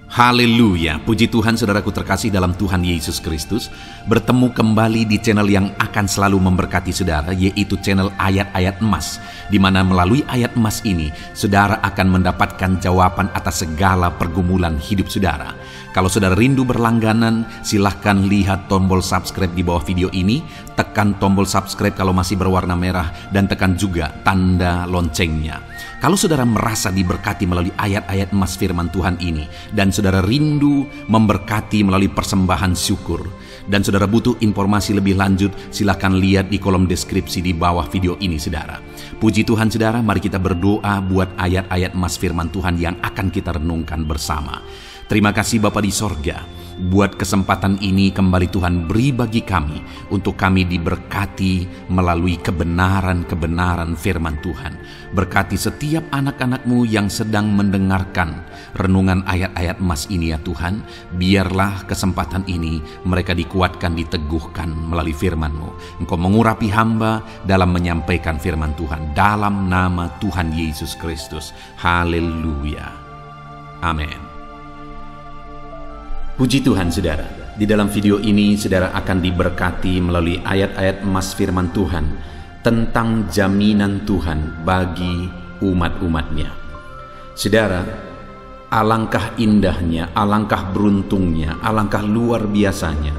Haleluya, puji Tuhan saudaraku terkasih dalam Tuhan Yesus Kristus. Bertemu kembali di channel yang akan selalu memberkati saudara, yaitu channel Ayat-Ayat Emas, di mana melalui ayat emas ini, saudara akan mendapatkan jawaban atas segala pergumulan hidup saudara. Kalau saudara rindu berlangganan, silahkan lihat tombol subscribe di bawah video ini, tekan tombol subscribe kalau masih berwarna merah, dan tekan juga tanda loncengnya. Kalau saudara merasa diberkati melalui ayat-ayat emas firman Tuhan ini, dan saudara rindu memberkati melalui persembahan syukur, dan saudara butuh informasi lebih lanjut, silahkan lihat di kolom deskripsi di bawah video ini saudara. Puji Tuhan saudara, mari kita berdoa buat ayat-ayat emas firman Tuhan yang akan kita renungkan bersama. Terima kasih Bapa di sorga, buat kesempatan ini kembali Tuhan beri bagi kami, untuk kami diberkati melalui kebenaran-kebenaran firman Tuhan. Berkati setiap anak-anak-Mu yang sedang mendengarkan renungan ayat-ayat emas ini ya Tuhan. Biarlah kesempatan ini mereka dikuatkan, diteguhkan melalui firman-Mu. Engkau mengurapi hamba dalam menyampaikan firman Tuhan. Dalam nama Tuhan Yesus Kristus. Haleluya. Amin. Puji Tuhan saudara, di dalam video ini saudara akan diberkati melalui ayat-ayat emas firman Tuhan tentang jaminan Tuhan bagi umat-umatnya. Saudara, alangkah indahnya, alangkah beruntungnya, alangkah luar biasanya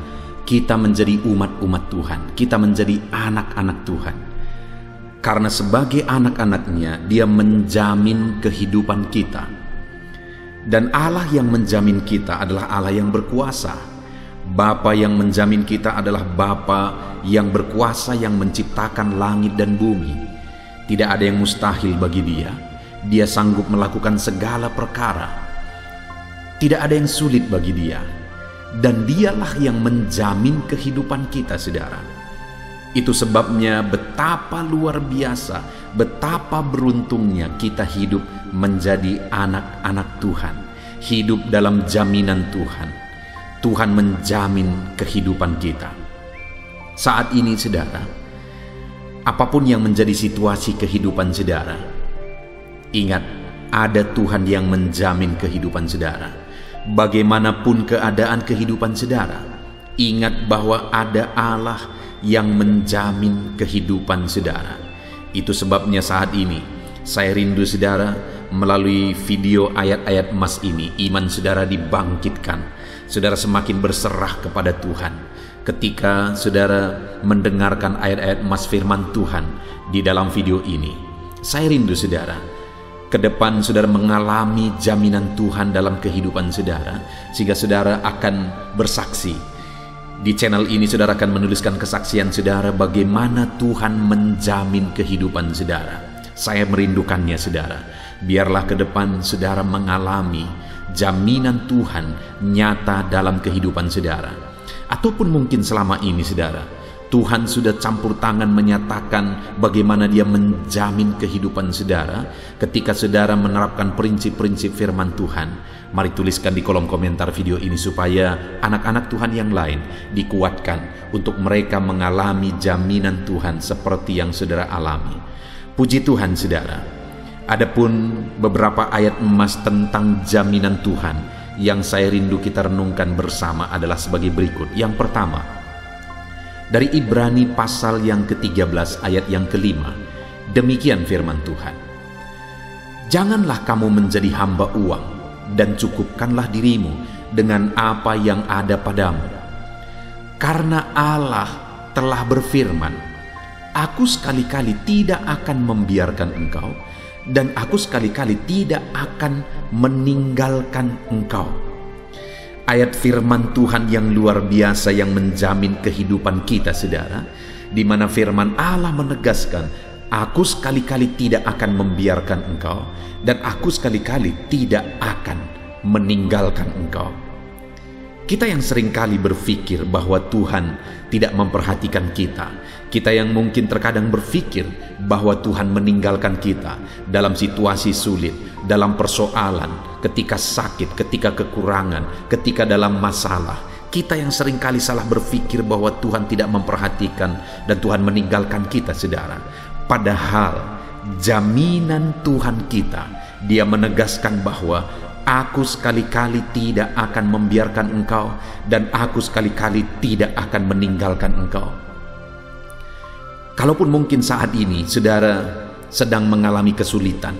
kita menjadi umat-umat Tuhan, kita menjadi anak-anak Tuhan. Karena sebagai anak-anaknya, Dia menjamin kehidupan kita. Dan Allah yang menjamin kita adalah Allah yang berkuasa. Bapa yang menjamin kita adalah Bapa yang berkuasa, yang menciptakan langit dan bumi. Tidak ada yang mustahil bagi Dia. Dia sanggup melakukan segala perkara. Tidak ada yang sulit bagi Dia. Dan Dialah yang menjamin kehidupan kita, saudara. Itu sebabnya betapa luar biasa, betapa beruntungnya kita hidup menjadi anak-anak Tuhan, hidup dalam jaminan Tuhan. Tuhan menjamin kehidupan kita. Saat ini saudara, apapun yang menjadi situasi kehidupan saudara, ingat ada Tuhan yang menjamin kehidupan saudara. Bagaimanapun keadaan kehidupan saudara, ingat bahwa ada Allah yang menjamin kehidupan saudara. Itu sebabnya saat ini saya rindu saudara, melalui video ayat-ayat emas ini, iman saudara dibangkitkan. Saudara semakin berserah kepada Tuhan ketika saudara mendengarkan ayat-ayat emas firman Tuhan di dalam video ini. Saya rindu saudara, ke depan saudara mengalami jaminan Tuhan dalam kehidupan saudara, sehingga saudara akan bersaksi. Di channel ini saudara akan menuliskan kesaksian saudara bagaimana Tuhan menjamin kehidupan saudara. Saya merindukannya saudara. Biarlah ke depan saudara mengalami jaminan Tuhan nyata dalam kehidupan saudara. Ataupun mungkin selama ini saudara, Tuhan sudah campur tangan menyatakan bagaimana Dia menjamin kehidupan saudara ketika saudara menerapkan prinsip-prinsip firman Tuhan. Mari tuliskan di kolom komentar video ini supaya anak-anak Tuhan yang lain dikuatkan untuk mereka mengalami jaminan Tuhan seperti yang saudara alami. Puji Tuhan saudara. Adapun beberapa ayat emas tentang jaminan Tuhan yang saya rindu kita renungkan bersama adalah sebagai berikut. Yang pertama, dari Ibrani pasal yang ke-13 ayat yang ke-5. Demikian firman Tuhan. Janganlah kamu menjadi hamba uang, dan cukupkanlah dirimu dengan apa yang ada padamu. Karena Allah telah berfirman, Aku sekali-kali tidak akan membiarkan engkau, dan Aku sekali-kali tidak akan meninggalkan engkau. Ayat firman Tuhan yang luar biasa yang menjamin kehidupan kita saudara, di mana firman Allah menegaskan, Aku sekali-kali tidak akan membiarkan engkau, dan Aku sekali-kali tidak akan meninggalkan engkau. Kita yang seringkali berpikir bahwa Tuhan tidak memperhatikan kita. Kita yang mungkin terkadang berpikir bahwa Tuhan meninggalkan kita dalam situasi sulit, dalam persoalan, ketika sakit, ketika kekurangan, ketika dalam masalah. Kita yang seringkali salah berpikir bahwa Tuhan tidak memperhatikan dan Tuhan meninggalkan kita saudara. Padahal jaminan Tuhan kita, Dia menegaskan bahwa aku sekali-kali tidak akan membiarkan engkau, dan aku sekali-kali tidak akan meninggalkan engkau. Kalaupun mungkin saat ini saudara sedang mengalami kesulitan,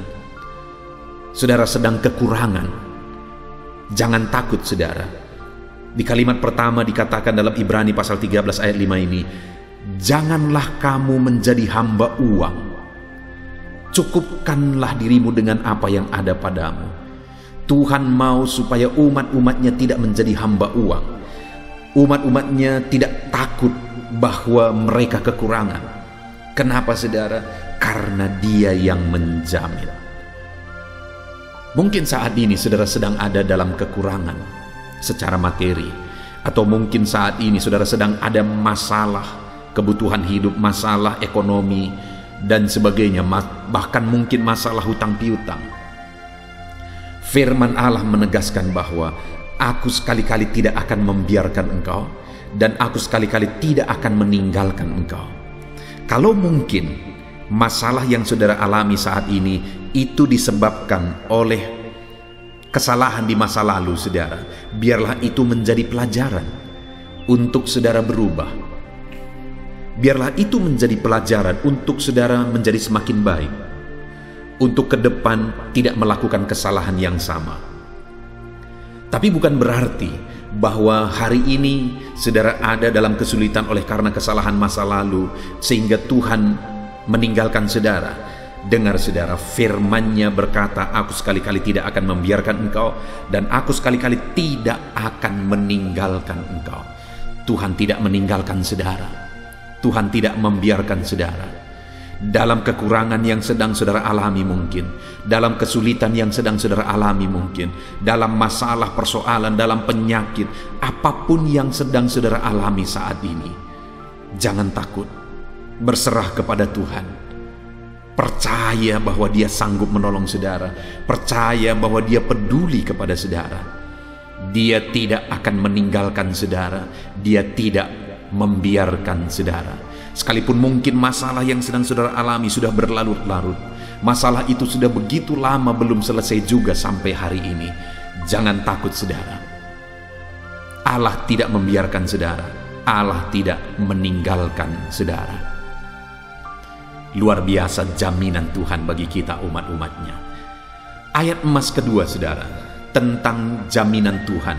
saudara sedang kekurangan, jangan takut saudara. Di kalimat pertama dikatakan dalam Ibrani pasal 13 ayat 5 ini, janganlah kamu menjadi hamba uang, cukupkanlah dirimu dengan apa yang ada padamu. Tuhan mau supaya umat-umatnya tidak menjadi hamba uang. Umat-umatnya tidak takut bahwa mereka kekurangan. Kenapa saudara? Karena Dia yang menjamin. Mungkin saat ini saudara sedang ada dalam kekurangan secara materi, atau mungkin saat ini saudara sedang ada masalah kebutuhan hidup, masalah ekonomi dan sebagainya, bahkan mungkin masalah hutang piutang. Firman Allah menegaskan bahwa aku sekali-kali tidak akan membiarkan engkau, dan aku sekali-kali tidak akan meninggalkan engkau. Kalau mungkin masalah yang saudara alami saat ini itu disebabkan oleh kesalahan di masa lalu saudara, biarlah itu menjadi pelajaran untuk saudara berubah. Biarlah itu menjadi pelajaran untuk saudara menjadi semakin baik, untuk ke depan tidak melakukan kesalahan yang sama. Tapi bukan berarti bahwa hari ini saudara ada dalam kesulitan oleh karena kesalahan masa lalu sehingga Tuhan meninggalkan saudara. Dengar saudara, firman-Nya berkata, aku sekali-kali tidak akan membiarkan engkau, dan aku sekali-kali tidak akan meninggalkan engkau. Tuhan tidak meninggalkan saudara. Tuhan tidak membiarkan saudara. Dalam kekurangan yang sedang saudara alami mungkin, dalam kesulitan yang sedang saudara alami mungkin, dalam masalah persoalan, dalam penyakit, apapun yang sedang saudara alami saat ini, jangan takut, berserah kepada Tuhan. Percaya bahwa Dia sanggup menolong saudara, percaya bahwa Dia peduli kepada saudara. Dia tidak akan meninggalkan saudara, Dia tidak membiarkan saudara. Sekalipun mungkin masalah yang sedang saudara alami sudah berlarut-larut, masalah itu sudah begitu lama belum selesai juga sampai hari ini, jangan takut saudara. Allah tidak membiarkan saudara, Allah tidak meninggalkan saudara. Luar biasa jaminan Tuhan bagi kita umat-umatnya. Ayat emas kedua saudara, tentang jaminan Tuhan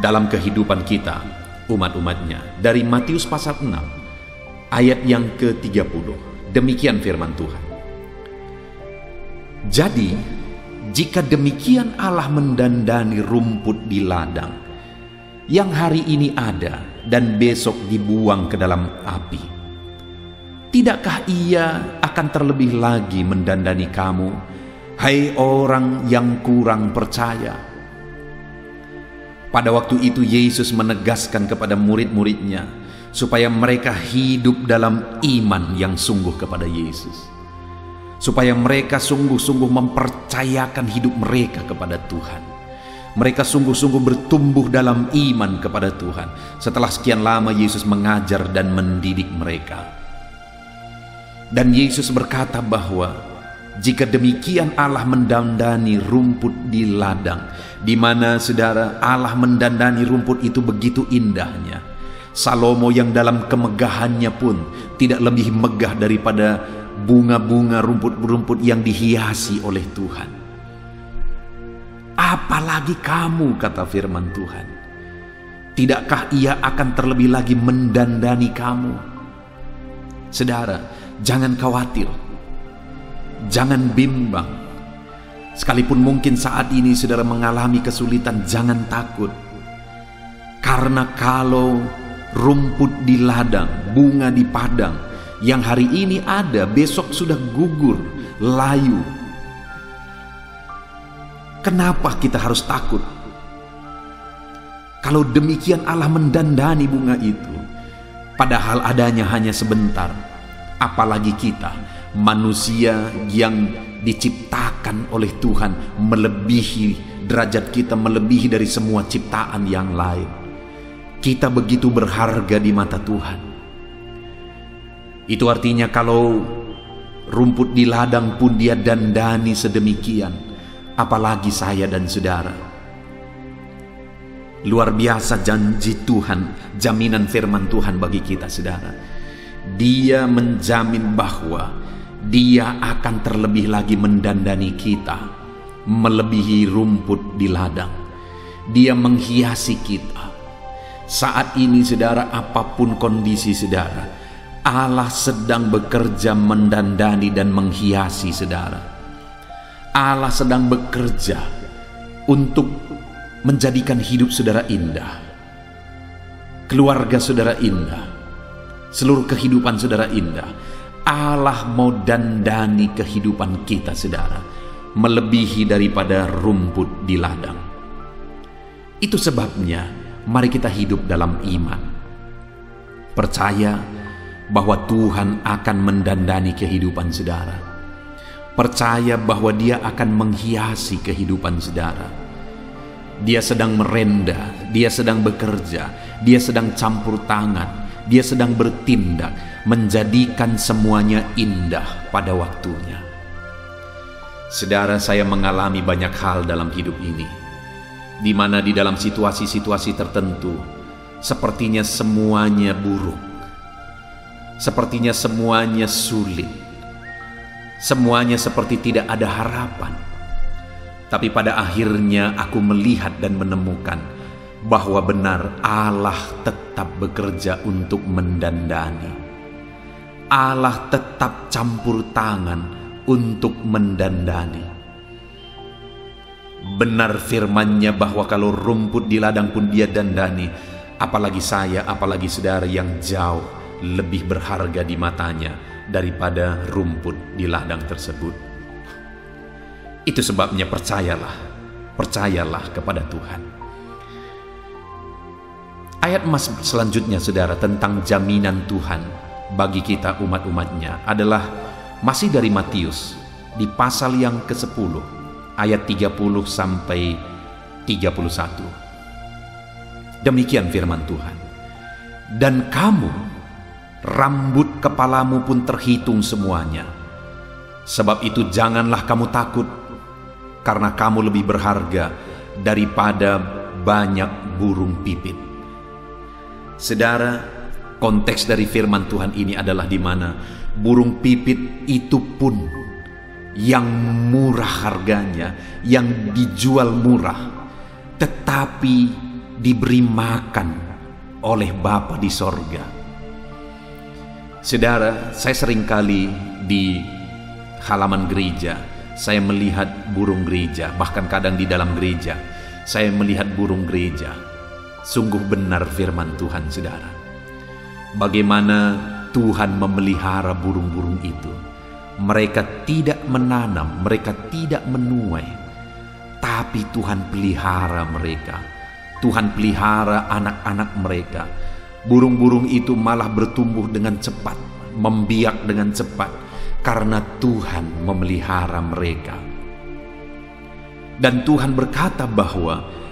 dalam kehidupan kita umat-umatnya, dari Matius pasal 6 ayat yang ke-30. Demikian firman Tuhan. Jadi, jika demikian Allah mendandani rumput di ladang, yang hari ini ada dan besok dibuang ke dalam api, tidakkah Ia akan terlebih lagi mendandani kamu, hai orang yang kurang percaya? Pada waktu itu Yesus menegaskan kepada murid-muridnya supaya mereka hidup dalam iman yang sungguh kepada Yesus, supaya mereka sungguh-sungguh mempercayakan hidup mereka kepada Tuhan. Mereka sungguh-sungguh bertumbuh dalam iman kepada Tuhan setelah sekian lama Yesus mengajar dan mendidik mereka. Dan Yesus berkata bahwa jika demikian Allah mendandani rumput di ladang, di mana saudara Allah mendandani rumput itu begitu indahnya. Salomo yang dalam kemegahannya pun tidak lebih megah daripada bunga-bunga rumput-rumput yang dihiasi oleh Tuhan. Apalagi kamu, kata firman Tuhan, tidakkah Ia akan terlebih lagi mendandani kamu? Saudara, jangan khawatir, jangan bimbang. Sekalipun mungkin saat ini saudara mengalami kesulitan, jangan takut. Karena kalau rumput di ladang, bunga di padang, yang hari ini ada, besok sudah gugur, layu. Kenapa kita harus takut? Kalau demikian Allah mendandani bunga itu, padahal adanya hanya sebentar. Apalagi kita, manusia yang diciptakan oleh Tuhan, melebihi derajat kita, melebihi dari semua ciptaan yang lain. Kita begitu berharga di mata Tuhan. Itu artinya kalau rumput di ladang pun Dia dandani sedemikian, apalagi saya dan saudara. Luar biasa janji Tuhan, jaminan firman Tuhan bagi kita, saudara. Dia menjamin bahwa Dia akan terlebih lagi mendandani kita, melebihi rumput di ladang. Dia menghiasi kita. Saat ini, saudara, apapun kondisi saudara, Allah sedang bekerja mendandani dan menghiasi saudara. Allah sedang bekerja untuk menjadikan hidup saudara indah, keluarga saudara indah, seluruh kehidupan saudara indah. Allah mau dandani kehidupan kita, saudara, melebihi daripada rumput di ladang. Itu sebabnya mari kita hidup dalam iman, percaya bahwa Tuhan akan mendandani kehidupan saudara, percaya bahwa Dia akan menghiasi kehidupan saudara. Dia sedang merenda, Dia sedang bekerja, Dia sedang campur tangan, Dia sedang bertindak menjadikan semuanya indah pada waktunya. Saudara, saya mengalami banyak hal dalam hidup ini, di mana di dalam situasi-situasi tertentu sepertinya semuanya buruk, sepertinya semuanya sulit, semuanya seperti tidak ada harapan. Tapi pada akhirnya aku melihat dan menemukan bahwa benar Allah tetap bekerja untuk mendandani. Allah tetap campur tangan untuk mendandani. Benar firman-Nya bahwa kalau rumput di ladang pun Dia dandani, apalagi saya, apalagi saudara yang jauh lebih berharga di matanya daripada rumput di ladang tersebut. Itu sebabnya percayalah kepada Tuhan. Ayat emas selanjutnya, saudara, tentang jaminan Tuhan bagi kita umat-umatnya adalah masih dari Matius di pasal yang ke-10 ayat 30 sampai 31. Demikian firman Tuhan. Dan kamu, rambut kepalamu pun terhitung semuanya. Sebab itu janganlah kamu takut, karena kamu lebih berharga daripada banyak burung pipit. Saudara, konteks dari firman Tuhan ini adalah di mana burung pipit itu pun yang murah harganya, yang dijual murah, tetapi diberi makan oleh Bapa di sorga. Saudara, saya seringkali di halaman gereja, saya melihat burung gereja, bahkan kadang di dalam gereja, saya melihat burung gereja. Sungguh benar firman Tuhan, saudara. Bagaimana Tuhan memelihara burung-burung itu. Mereka tidak menanam, mereka tidak menuai, tapi Tuhan pelihara mereka. Tuhan pelihara anak-anak mereka. Burung-burung itu malah bertumbuh dengan cepat, membiak dengan cepat, karena Tuhan memelihara mereka. Dan Tuhan berkata bahwa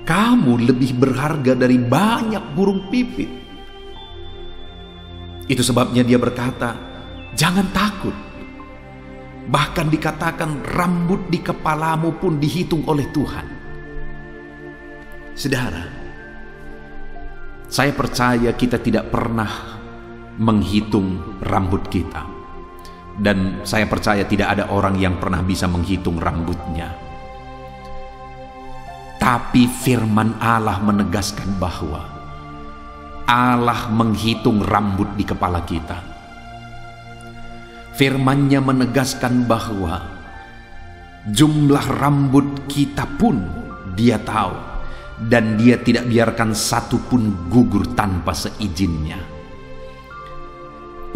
kamu lebih berharga dari banyak burung pipit. Itu sebabnya Dia berkata, jangan takut. Bahkan dikatakan rambut di kepalamu pun dihitung oleh Tuhan. Saudara, saya percaya kita tidak pernah menghitung rambut kita. Dan saya percaya tidak ada orang yang pernah bisa menghitung rambutnya. Tapi firman Allah menegaskan bahwa Allah menghitung rambut di kepala kita. Firman-Nya menegaskan bahwa jumlah rambut kita pun Dia tahu, dan Dia tidak biarkan satu pun gugur tanpa seizinnya.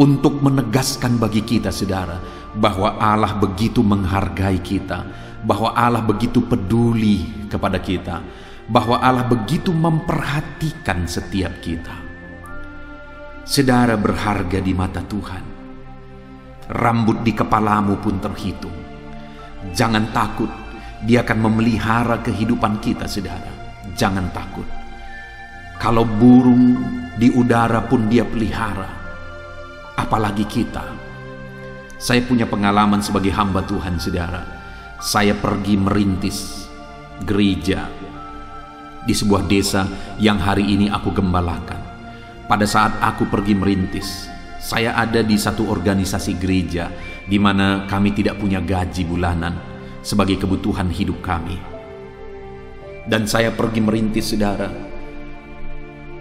Untuk menegaskan bagi kita, saudara, bahwa Allah begitu menghargai kita, bahwa Allah begitu peduli kepada kita, bahwa Allah begitu memperhatikan setiap kita. Saudara berharga di mata Tuhan. Rambut di kepalamu pun terhitung. Jangan takut, Dia akan memelihara kehidupan kita, saudara. Jangan takut. Kalau burung di udara pun Dia pelihara, apalagi kita. Saya punya pengalaman sebagai hamba Tuhan, saudara. saya pergi merintis gereja di sebuah desa yang hari ini aku gembalakan. Pada saat aku pergi merintis, saya ada di satu organisasi gereja di mana kami tidak punya gaji bulanan sebagai kebutuhan hidup kami. Dan saya pergi merintis, saudara,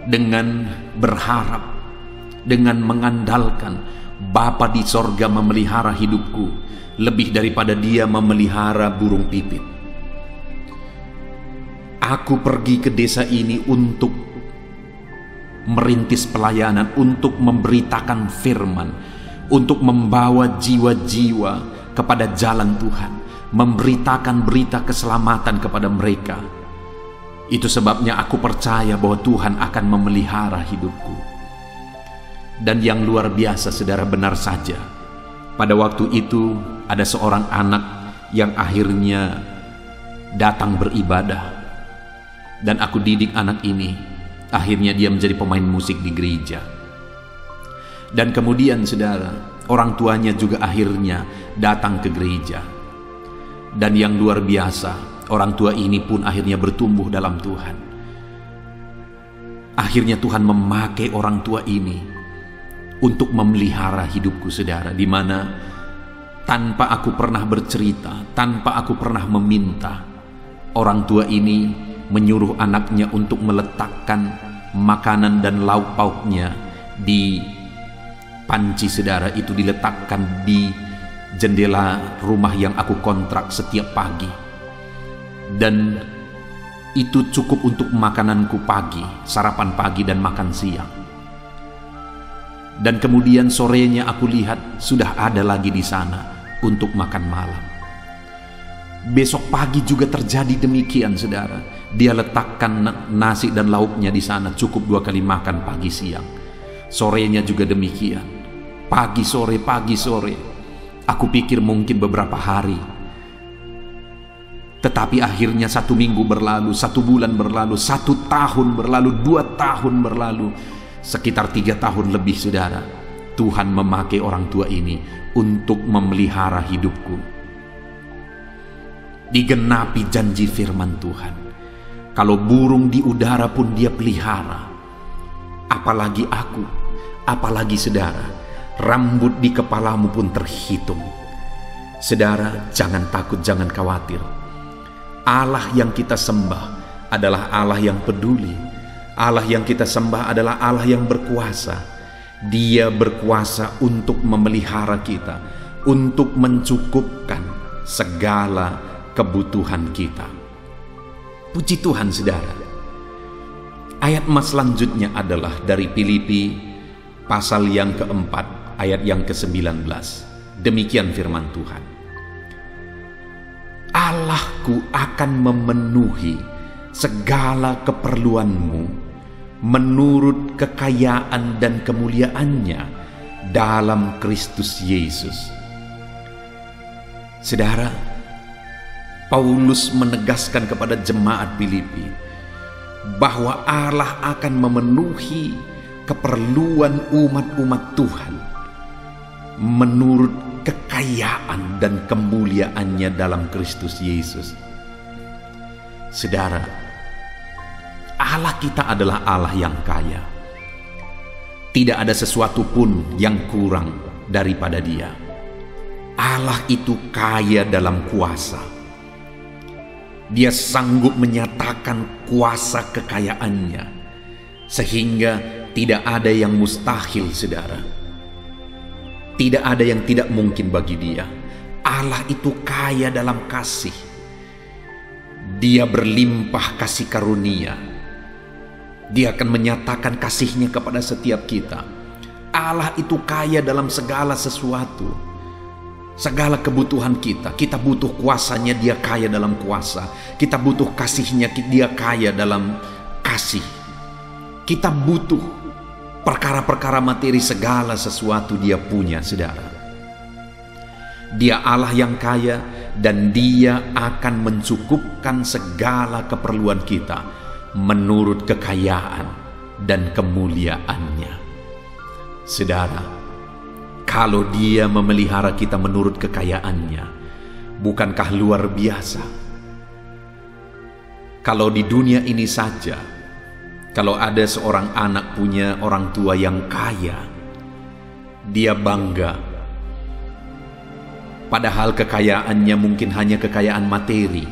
dengan berharap, dengan mengandalkan Bapa di sorga memelihara hidupku lebih daripada Dia memelihara burung pipit. Aku pergi ke desa ini untuk merintis pelayanan, untuk memberitakan firman, untuk membawa jiwa-jiwa kepada jalan Tuhan, memberitakan berita keselamatan kepada mereka. Itu sebabnya aku percaya bahwa Tuhan akan memelihara hidupku. Dan yang luar biasa, saudara, benar saja, pada waktu itu ada seorang anak yang akhirnya datang beribadah. Dan aku didik anak ini, akhirnya dia menjadi pemain musik di gereja. Dan kemudian, saudara, orang tuanya juga akhirnya datang ke gereja. Dan yang luar biasa, orang tua ini pun akhirnya bertumbuh dalam Tuhan. Akhirnya Tuhan memakai orang tua ini untuk memelihara hidupku, saudara, di mana tanpa aku pernah bercerita, tanpa aku pernah meminta, orang tua ini menyuruh anaknya untuk meletakkan makanan dan lauk pauknya di panci, saudara. Itu diletakkan di jendela rumah yang aku kontrak setiap pagi. Dan itu cukup untuk makananku pagi, sarapan pagi dan makan siang. Dan kemudian sorenya aku lihat sudah ada lagi di sana untuk makan malam. Besok pagi juga terjadi demikian, saudara. Dia letakkan nasi dan lauknya di sana, cukup 2 kali makan pagi siang. Sorenya juga demikian. Pagi sore, pagi sore. Aku pikir mungkin beberapa hari. Tetapi akhirnya 1 minggu berlalu, 1 bulan berlalu, 1 tahun berlalu, 2 tahun berlalu. Sekitar 3 tahun lebih, saudara. Tuhan memakai orang tua ini untuk memelihara hidupku. Digenapi janji firman Tuhan. Kalau burung di udara pun Dia pelihara, apalagi aku, apalagi saudara, rambut di kepalamu pun terhitung. Saudara, jangan takut, jangan khawatir. Allah yang kita sembah adalah Allah yang peduli. Allah yang kita sembah adalah Allah yang berkuasa. Dia berkuasa untuk memelihara kita, untuk mencukupkan segala kebutuhan kita. Puji Tuhan, saudara. Ayat mas selanjutnya adalah dari Filipi pasal yang keempat, ayat yang ke-19. Demikian firman Tuhan. Allahku akan memenuhi segala keperluanmu menurut kekayaan dan kemuliaannya dalam Kristus Yesus. Saudara, Paulus menegaskan kepada jemaat Filipi bahwa Allah akan memenuhi keperluan umat-umat Tuhan menurut kekayaan dan kemuliaannya dalam Kristus Yesus. Saudara, Allah kita adalah Allah yang kaya. Tidak ada sesuatu pun yang kurang daripada Dia. Allah itu kaya dalam kuasa. Dia sanggup menyatakan kuasa kekayaannya, sehingga tidak ada yang mustahil, saudara. Tidak ada yang tidak mungkin bagi Dia. Allah itu kaya dalam kasih. Dia berlimpah kasih karunia. Dia akan menyatakan kasih-Nya kepada setiap kita. Allah itu kaya dalam segala sesuatu. Segala kebutuhan kita, kita butuh kuasanya, Dia kaya dalam kuasa. Kita butuh kasih-Nya, Dia kaya dalam kasih. Kita butuh perkara-perkara materi, segala sesuatu Dia punya, saudara. Dia Allah yang kaya dan Dia akan mencukupkan segala keperluan kita menurut kekayaan dan kemuliaannya. Saudara, kalau Dia memelihara kita menurut kekayaannya, Bukankah luar biasa? Kalau di dunia ini saja, kalau ada seorang anak punya orang tua yang kaya, dia bangga. Padahal kekayaannya mungkin hanya kekayaan materi.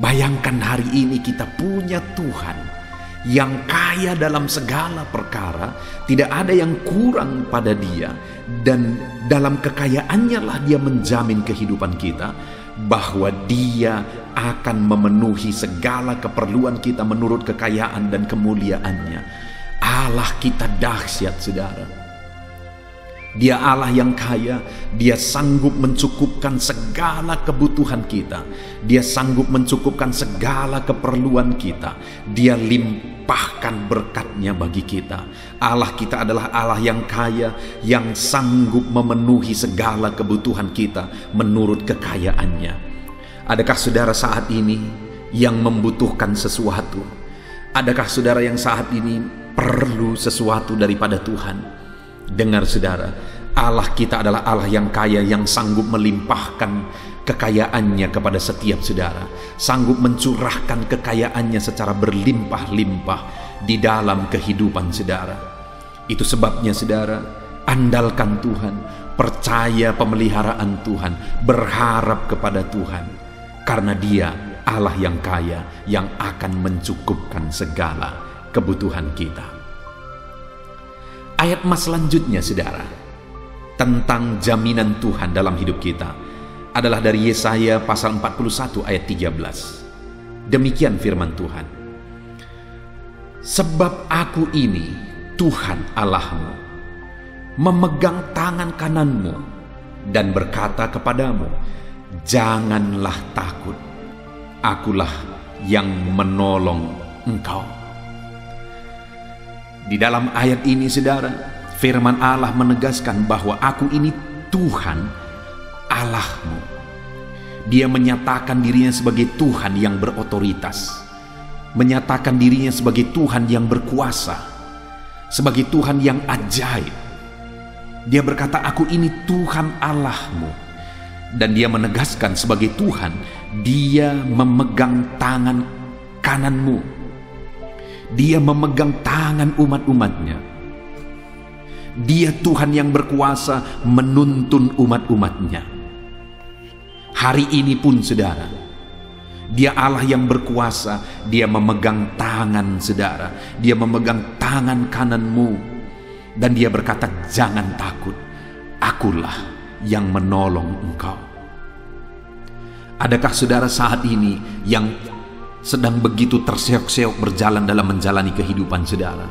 Bayangkan hari ini kita punya Tuhan yang kaya dalam segala perkara, tidak ada yang kurang pada Dia, dan dalam kekayaannya lah Dia menjamin kehidupan kita, bahwa Dia akan memenuhi segala keperluan kita menurut kekayaan dan kemuliaannya. Allah kita dahsyat, saudara. Dia Allah yang kaya, Dia sanggup mencukupkan segala kebutuhan kita. Dia sanggup mencukupkan segala keperluan kita. Dia limpahkan berkat-Nya bagi kita. Allah kita adalah Allah yang kaya, yang sanggup memenuhi segala kebutuhan kita menurut kekayaan-Nya. Adakah saudara saat ini yang membutuhkan sesuatu? Adakah saudara yang saat ini perlu sesuatu daripada Tuhan? Dengar saudara, Allah kita adalah Allah yang kaya, yang sanggup melimpahkan kekayaannya kepada setiap saudara, sanggup mencurahkan kekayaannya secara berlimpah-limpah di dalam kehidupan saudara. Itu sebabnya saudara, andalkan Tuhan, percaya pemeliharaan Tuhan, berharap kepada Tuhan, karena Dia Allah yang kaya, yang akan mencukupkan segala kebutuhan kita. Ayat mas selanjutnya saudara, tentang jaminan Tuhan dalam hidup kita, adalah dari Yesaya pasal 41 ayat 13. Demikian firman Tuhan. Sebab aku ini Tuhan Allahmu, memegang tangan kananmu dan berkata kepadamu, janganlah takut, akulah yang menolong engkau. Di dalam ayat ini saudara, firman Allah menegaskan bahwa aku ini Tuhan Allahmu. Dia menyatakan dirinya sebagai Tuhan yang berotoritas, menyatakan dirinya sebagai Tuhan yang berkuasa, sebagai Tuhan yang ajaib. Dia berkata, aku ini Tuhan Allahmu. Dan dia menegaskan sebagai Tuhan, Dia memegang tangan kananmu. Dia memegang tangan umat-umatnya. Dia Tuhan yang berkuasa menuntun umat-umatnya. Hari ini pun saudara, Dia Allah yang berkuasa. Dia memegang tangan saudara, Dia memegang tangan kananmu, dan Dia berkata, jangan takut, akulah yang menolong engkau. Adakah saudara saat ini yang sedang begitu terseok-seok berjalan dalam menjalani kehidupan saudara?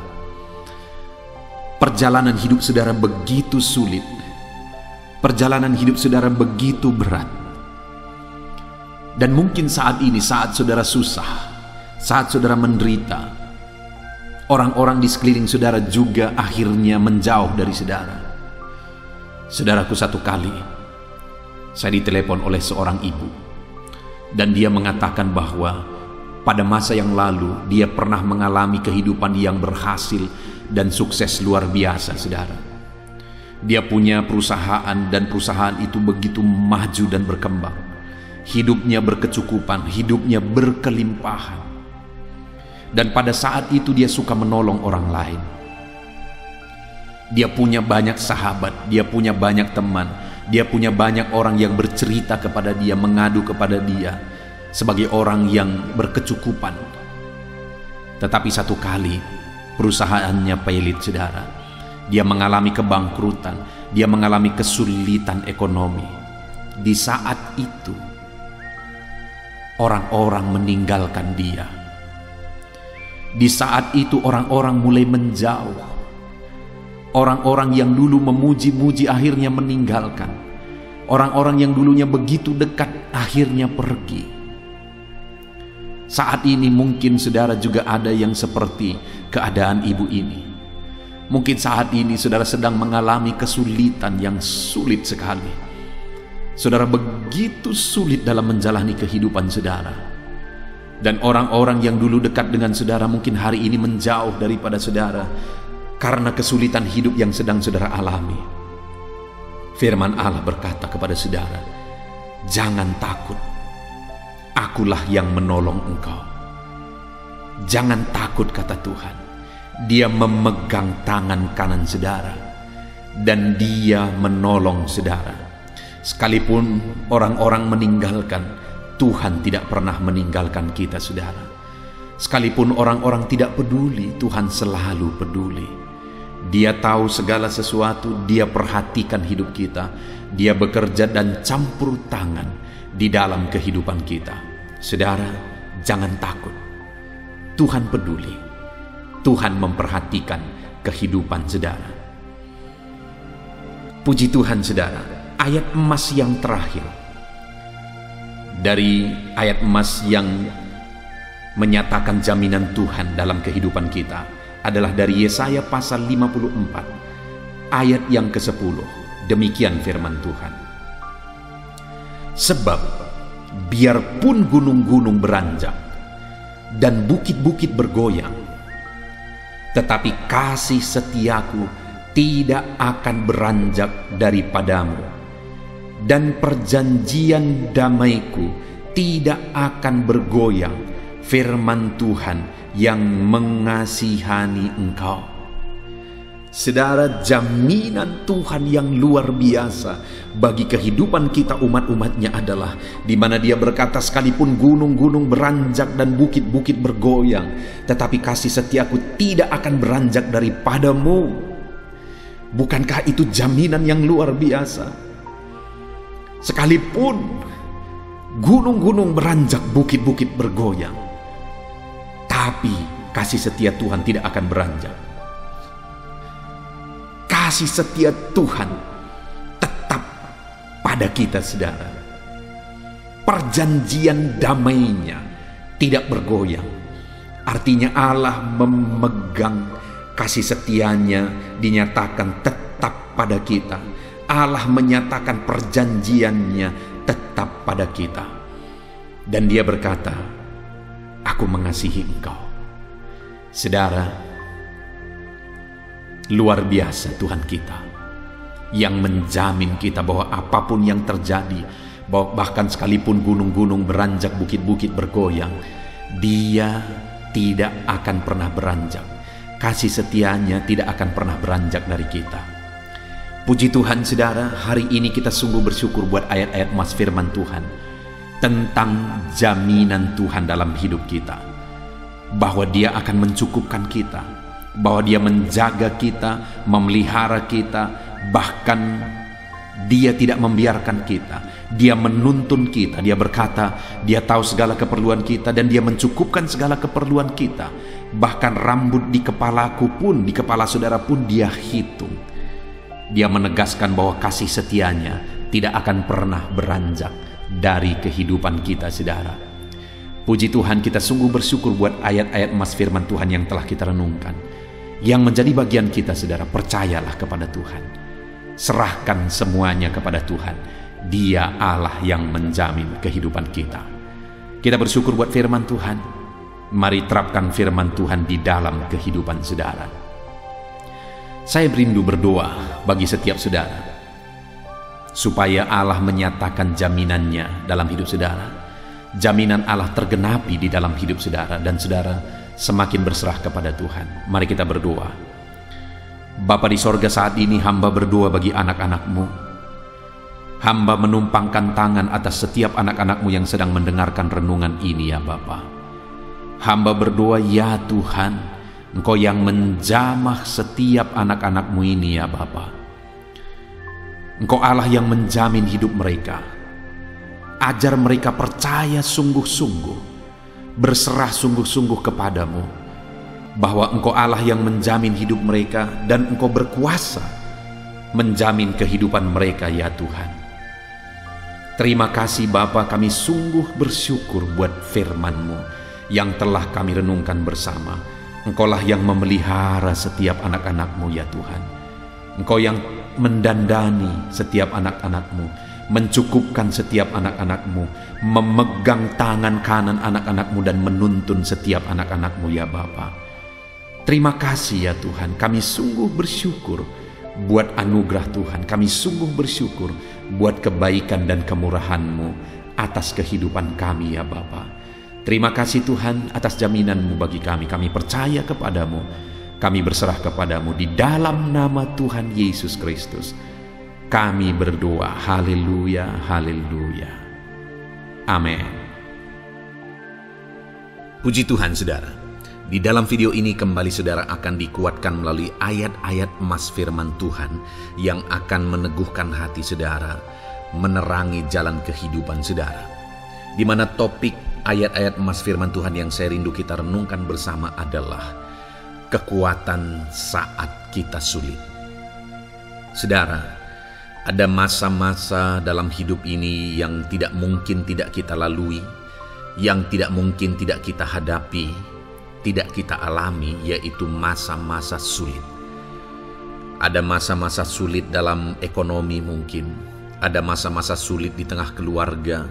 Perjalanan hidup saudara begitu sulit, perjalanan hidup saudara begitu berat. Dan mungkin saat ini, saat saudara susah, saat saudara menderita, orang-orang di sekeliling saudara juga akhirnya menjauh dari saudara. Saudaraku, satu kali saya ditelepon oleh seorang ibu, dan dia mengatakan bahwa pada masa yang lalu dia pernah mengalami kehidupan yang berhasil dan sukses luar biasa saudara. Dia punya perusahaan, dan perusahaan itu begitu maju dan berkembang. Hidupnya berkecukupan, hidupnya berkelimpahan. Dan pada saat itu dia suka menolong orang lain. Dia punya banyak sahabat, dia punya banyak teman, dia punya banyak orang yang bercerita kepada dia, mengadu kepada dia sebagai orang yang berkecukupan. Tetapi satu kali perusahaannya pelit saudara. Dia mengalami kebangkrutan, dia mengalami kesulitan ekonomi. Di saat itu orang-orang meninggalkan dia. Di saat itu orang-orang mulai menjauh. Orang-orang yang dulu memuji-muji akhirnya meninggalkan. Orang-orang yang dulunya begitu dekat akhirnya pergi. Saat ini mungkin saudara juga ada yang seperti keadaan ibu ini. Mungkin saat ini saudara sedang mengalami kesulitan yang sulit sekali. Saudara begitu sulit dalam menjalani kehidupan saudara. Dan orang-orang yang dulu dekat dengan saudara mungkin hari ini menjauh daripada saudara karena kesulitan hidup yang sedang saudara alami. Firman Allah berkata kepada saudara, jangan takut, akulah yang menolong engkau. Jangan takut, kata Tuhan. Dia memegang tangan kanan saudara dan dia menolong saudara. Sekalipun orang-orang meninggalkan, Tuhan tidak pernah meninggalkan kita, saudara. Sekalipun orang-orang tidak peduli, Tuhan selalu peduli. Dia tahu segala sesuatu, dia perhatikan hidup kita. Dia bekerja dan campur tangan di dalam kehidupan kita. Saudara, jangan takut. Tuhan peduli. Tuhan memperhatikan kehidupan saudara. Puji Tuhan, saudara. Ayat emas yang terakhir dari ayat emas yang menyatakan jaminan Tuhan dalam kehidupan kita adalah dari Yesaya pasal 54 ayat yang ke-10. Demikian firman Tuhan. Sebab biarpun gunung-gunung beranjak dan bukit-bukit bergoyang, tetapi kasih setiaku tidak akan beranjak daripadamu, dan perjanjian damaiku tidak akan bergoyang, firman Tuhan yang mengasihani engkau. Saudara, jaminan Tuhan yang luar biasa bagi kehidupan kita umat-umatnya adalah di mana dia berkata, sekalipun gunung-gunung beranjak dan bukit-bukit bergoyang, tetapi kasih setiaku tidak akan beranjak daripadamu. Bukankah itu jaminan yang luar biasa? Sekalipun gunung-gunung beranjak, bukit-bukit bergoyang, tapi kasih setia Tuhan tidak akan beranjak. Kasih setia Tuhan tetap pada kita, saudara. Perjanjian damainya tidak bergoyang. Artinya Allah memegang kasih setianya, dinyatakan tetap pada kita. Allah menyatakan perjanjiannya tetap pada kita. Dan dia berkata, aku mengasihi engkau. Saudara, luar biasa Tuhan kita yang menjamin kita bahwa apapun yang terjadi, bahkan sekalipun gunung-gunung beranjak, bukit-bukit bergoyang, dia tidak akan pernah beranjak. Kasih setianya tidak akan pernah beranjak dari kita. Puji Tuhan, saudara, hari ini kita sungguh bersyukur buat ayat-ayat emas firman Tuhan tentang jaminan Tuhan dalam hidup kita, bahwa dia akan mencukupkan kita, bahwa dia menjaga kita, memelihara kita, bahkan dia tidak membiarkan kita, dia menuntun kita. Dia berkata, dia tahu segala keperluan kita dan dia mencukupkan segala keperluan kita. Bahkan rambut di kepalaku pun, di kepala saudara pun dia hitung. Dia menegaskan bahwa kasih setianya tidak akan pernah beranjak dari kehidupan kita, saudara. Puji Tuhan, kita sungguh bersyukur buat ayat-ayat emas firman Tuhan yang telah kita renungkan. Yang menjadi bagian kita, saudara, percayalah kepada Tuhan. Serahkan semuanya kepada Tuhan. Dia Allah yang menjamin kehidupan kita. Kita bersyukur buat firman Tuhan. Mari terapkan firman Tuhan di dalam kehidupan saudara. Saya berindu berdoa bagi setiap saudara, supaya Allah menyatakan jaminannya dalam hidup saudara. Jaminan Allah tergenapi di dalam hidup saudara, dan saudara semakin berserah kepada Tuhan. Mari kita berdoa. Bapa di sorga, saat ini hamba berdoa bagi anak-anak-Mu. Hamba menumpangkan tangan atas setiap anak-anak-Mu yang sedang mendengarkan renungan ini, ya Bapa. Hamba berdoa, ya Tuhan, Engkau yang menjamah setiap anak-anak-Mu ini, ya Bapa. Engkau Allah yang menjamin hidup mereka. Ajar mereka percaya sungguh-sungguh, berserah sungguh-sungguh kepadamu, bahwa Engkau Allah yang menjamin hidup mereka, dan Engkau berkuasa menjamin kehidupan mereka, ya Tuhan. Terima kasih Bapa, kami sungguh bersyukur buat firman-Mu yang telah kami renungkan bersama. Engkaulah yang memelihara setiap anak-anak-Mu, ya Tuhan. Engkau yang mendandani setiap anak-anak-Mu, mencukupkan setiap anak-anak-Mu, memegang tangan kanan anak-anak-Mu dan menuntun setiap anak-anak-Mu, ya Bapa. Terima kasih ya Tuhan, kami sungguh bersyukur buat anugerah Tuhan. Kami sungguh bersyukur buat kebaikan dan kemurahan-Mu atas kehidupan kami ya Bapa. Terima kasih Tuhan atas jaminan-Mu bagi kami. Kami percaya kepadamu. Kami berserah kepadamu di dalam nama Tuhan Yesus Kristus. Kami berdoa. Haleluya, haleluya. Amin. Puji Tuhan saudara. Di dalam video ini kembali saudara akan dikuatkan melalui ayat-ayat emas firman Tuhan yang akan meneguhkan hati saudara, menerangi jalan kehidupan saudara. Di mana topik ayat-ayat emas firman Tuhan yang saya rindu kita renungkan bersama adalah kekuatan saat kita sulit. Saudara, ada masa-masa dalam hidup ini yang tidak mungkin tidak kita lalui, yang tidak mungkin tidak kita hadapi, tidak kita alami, yaitu masa-masa sulit. Ada masa-masa sulit dalam ekonomi mungkin, ada masa-masa sulit di tengah keluarga,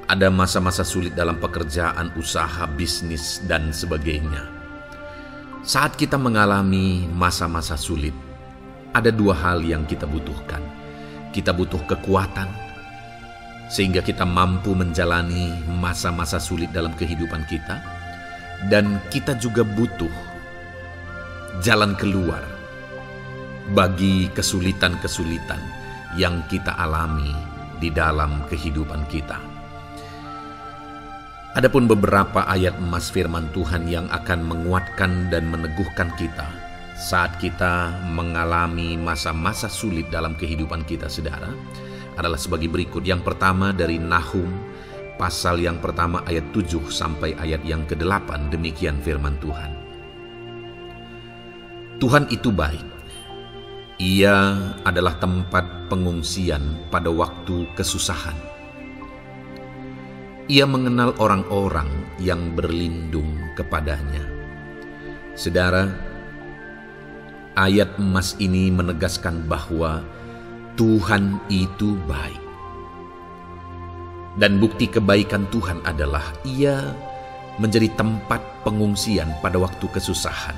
ada masa-masa sulit dalam pekerjaan, usaha, bisnis, dan sebagainya. Saat kita mengalami masa-masa sulit, ada dua hal yang kita butuhkan. Kita butuh kekuatan, sehingga kita mampu menjalani masa-masa sulit dalam kehidupan kita. Dan kita juga butuh jalan keluar bagi kesulitan-kesulitan yang kita alami di dalam kehidupan kita. Adapun beberapa ayat emas firman Tuhan yang akan menguatkan dan meneguhkan kita saat kita mengalami masa-masa sulit dalam kehidupan kita saudara adalah sebagai berikut. Yang pertama dari Nahum pasal yang pertama ayat 7 sampai ayat yang ke-8, demikian firman Tuhan. Tuhan itu baik. Ia adalah tempat pengungsian pada waktu kesusahan. Ia mengenal orang-orang yang berlindung kepadanya. Saudara, ayat emas ini menegaskan bahwa Tuhan itu baik. Dan bukti kebaikan Tuhan adalah Ia menjadi tempat pengungsian pada waktu kesusahan.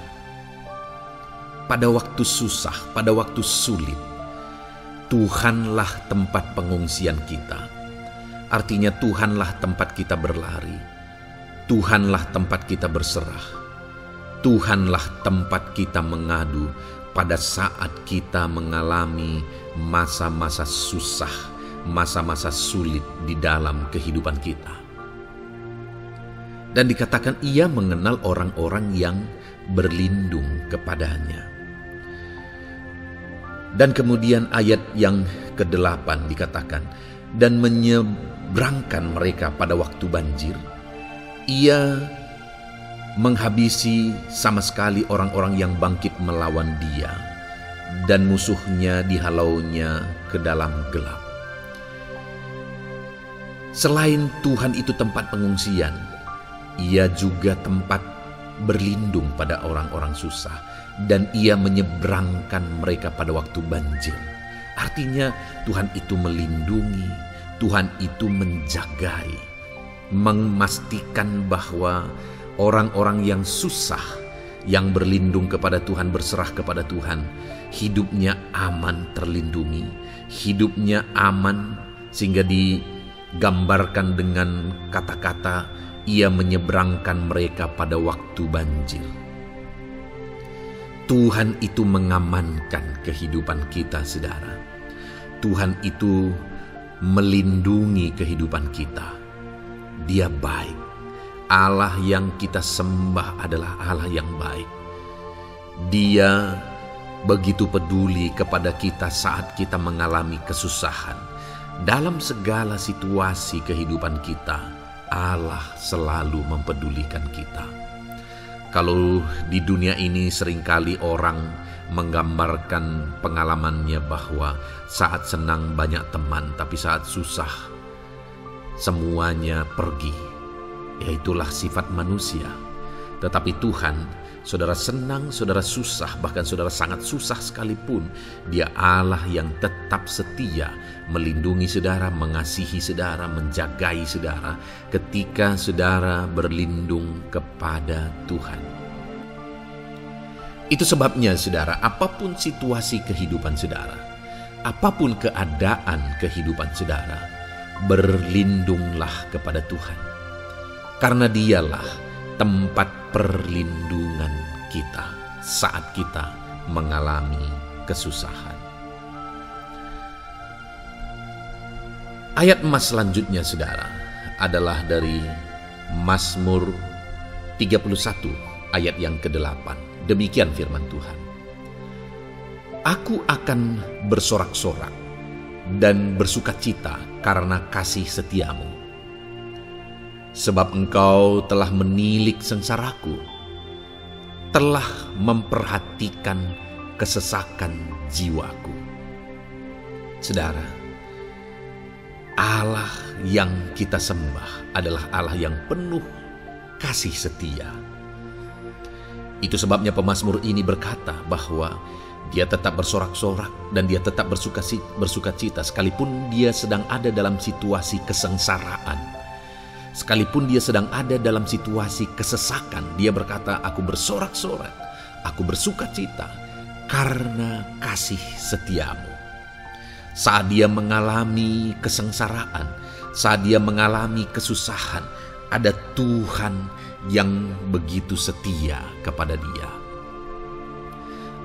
Pada waktu susah, pada waktu sulit, Tuhanlah tempat pengungsian kita. Artinya Tuhanlah tempat kita berlari. Tuhanlah tempat kita berserah. Tuhanlah tempat kita mengadu pada saat kita mengalami masa-masa susah, masa-masa sulit di dalam kehidupan kita. Dan dikatakan ia mengenal orang-orang yang berlindung kepadanya. Dan kemudian ayat yang ke-8 dikatakan, dan menyeberangkan mereka pada waktu banjir. Ia menghabisi sama sekali orang-orang yang bangkit melawan dia, dan musuhnya dihalaunya ke dalam gelap. Selain Tuhan itu tempat pengungsian, Ia juga tempat berlindung pada orang-orang susah, dan Ia menyeberangkan mereka pada waktu banjir. Artinya Tuhan itu melindungi, Tuhan itu menjagai, memastikan bahwa orang-orang yang susah, yang berlindung kepada Tuhan, berserah kepada Tuhan, hidupnya aman, terlindungi, hidupnya aman, sehingga digambarkan dengan kata-kata ia menyeberangkan mereka pada waktu banjir. Tuhan itu mengamankan kehidupan kita, saudara. Tuhan itu melindungi kehidupan kita. Dia baik. Allah yang kita sembah adalah Allah yang baik. Dia begitu peduli kepada kita saat kita mengalami kesusahan. Dalam segala situasi kehidupan kita, Allah selalu mempedulikan kita. Kalau di dunia ini seringkali orang menggambarkan pengalamannya bahwa saat senang banyak teman, tapi saat susah semuanya pergi. Ya, itulah sifat manusia. Tetapi Tuhan, saudara senang, saudara susah, bahkan saudara sangat susah sekalipun, Dia Allah yang tetap setia melindungi saudara, mengasihi saudara, menjagai saudara ketika saudara berlindung kepada Tuhan. Itu sebabnya saudara, apapun situasi kehidupan saudara, apapun keadaan kehidupan saudara, berlindunglah kepada Tuhan. Karena Dialah tempat perlindungan kita saat kita mengalami kesusahan. Ayat emas selanjutnya saudara adalah dari Mazmur 31 ayat yang ke-8. Demikian firman Tuhan. Aku akan bersorak-sorak dan bersukacita karena kasih setiamu. Sebab engkau telah menilik sengsaraku, telah memperhatikan kesesakan jiwaku. Saudara, Allah yang kita sembah adalah Allah yang penuh kasih setia. Itu sebabnya pemazmur ini berkata bahwa dia tetap bersorak-sorak dan dia tetap bersukacita sekalipun dia sedang ada dalam situasi kesengsaraan. Sekalipun dia sedang ada dalam situasi kesesakan, dia berkata, aku bersorak-sorak, aku bersukacita karena kasih setiamu. Saat dia mengalami kesengsaraan, saat dia mengalami kesusahan, ada Tuhan yang begitu setia kepada dia.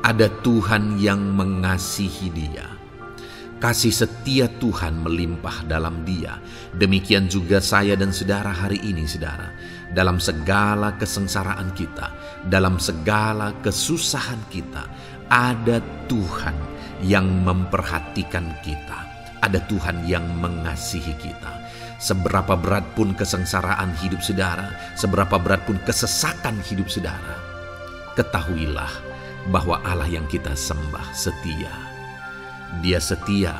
Ada Tuhan yang mengasihi dia. Kasih setia Tuhan melimpah dalam dia. Demikian juga saya dan saudara hari ini, saudara. Dalam segala kesengsaraan kita, dalam segala kesusahan kita, ada Tuhan yang memperhatikan kita. Ada Tuhan yang mengasihi kita. Seberapa berat pun kesengsaraan hidup saudara, seberapa berat pun kesesakan hidup saudara, ketahuilah bahwa Allah yang kita sembah setia. Dia setia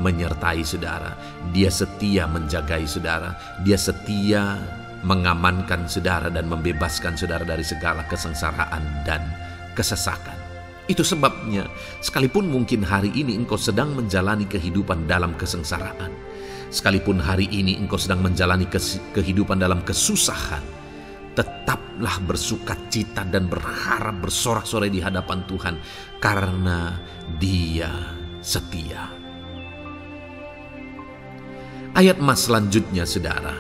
menyertai saudara, dia setia menjagai saudara, dia setia mengamankan saudara dan membebaskan saudara dari segala kesengsaraan dan kesesakan. Itu sebabnya sekalipun mungkin hari ini engkau sedang menjalani kehidupan dalam kesengsaraan, sekalipun hari ini engkau sedang menjalani kehidupan dalam kesusahan, tetaplah bersukacita dan berharap bersorak-sorai di hadapan Tuhan karena Dia setia. Ayat emas selanjutnya saudara,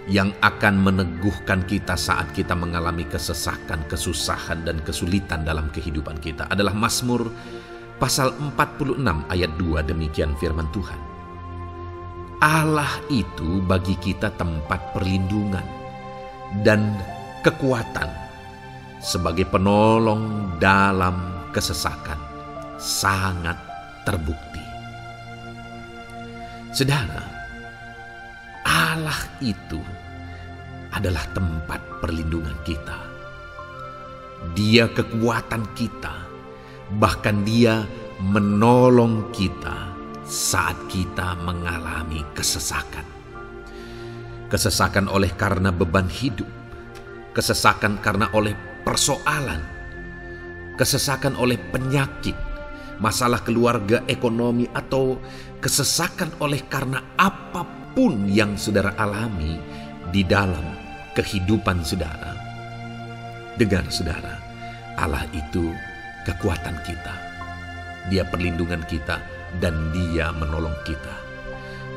yang akan meneguhkan kita saat kita mengalami kesesakan, kesusahan, dan kesulitan dalam kehidupan kita adalah Mazmur pasal 46 ayat 2. Demikian firman Tuhan. Allah itu bagi kita tempat perlindungan dan kekuatan sebagai penolong dalam kesesakan sangat terbukti. Saudara, Allah itu adalah tempat perlindungan kita. Dia kekuatan kita, bahkan Dia menolong kita saat kita mengalami kesesakan. Kesesakan oleh karena beban hidup, kesesakan karena oleh persoalan, kesesakan oleh penyakit, masalah keluarga, ekonomi, atau kesesakan oleh karena apapun yang saudara alami di dalam kehidupan saudara. Dengar saudara, Allah itu kekuatan kita. Dia perlindungan kita dan Dia menolong kita.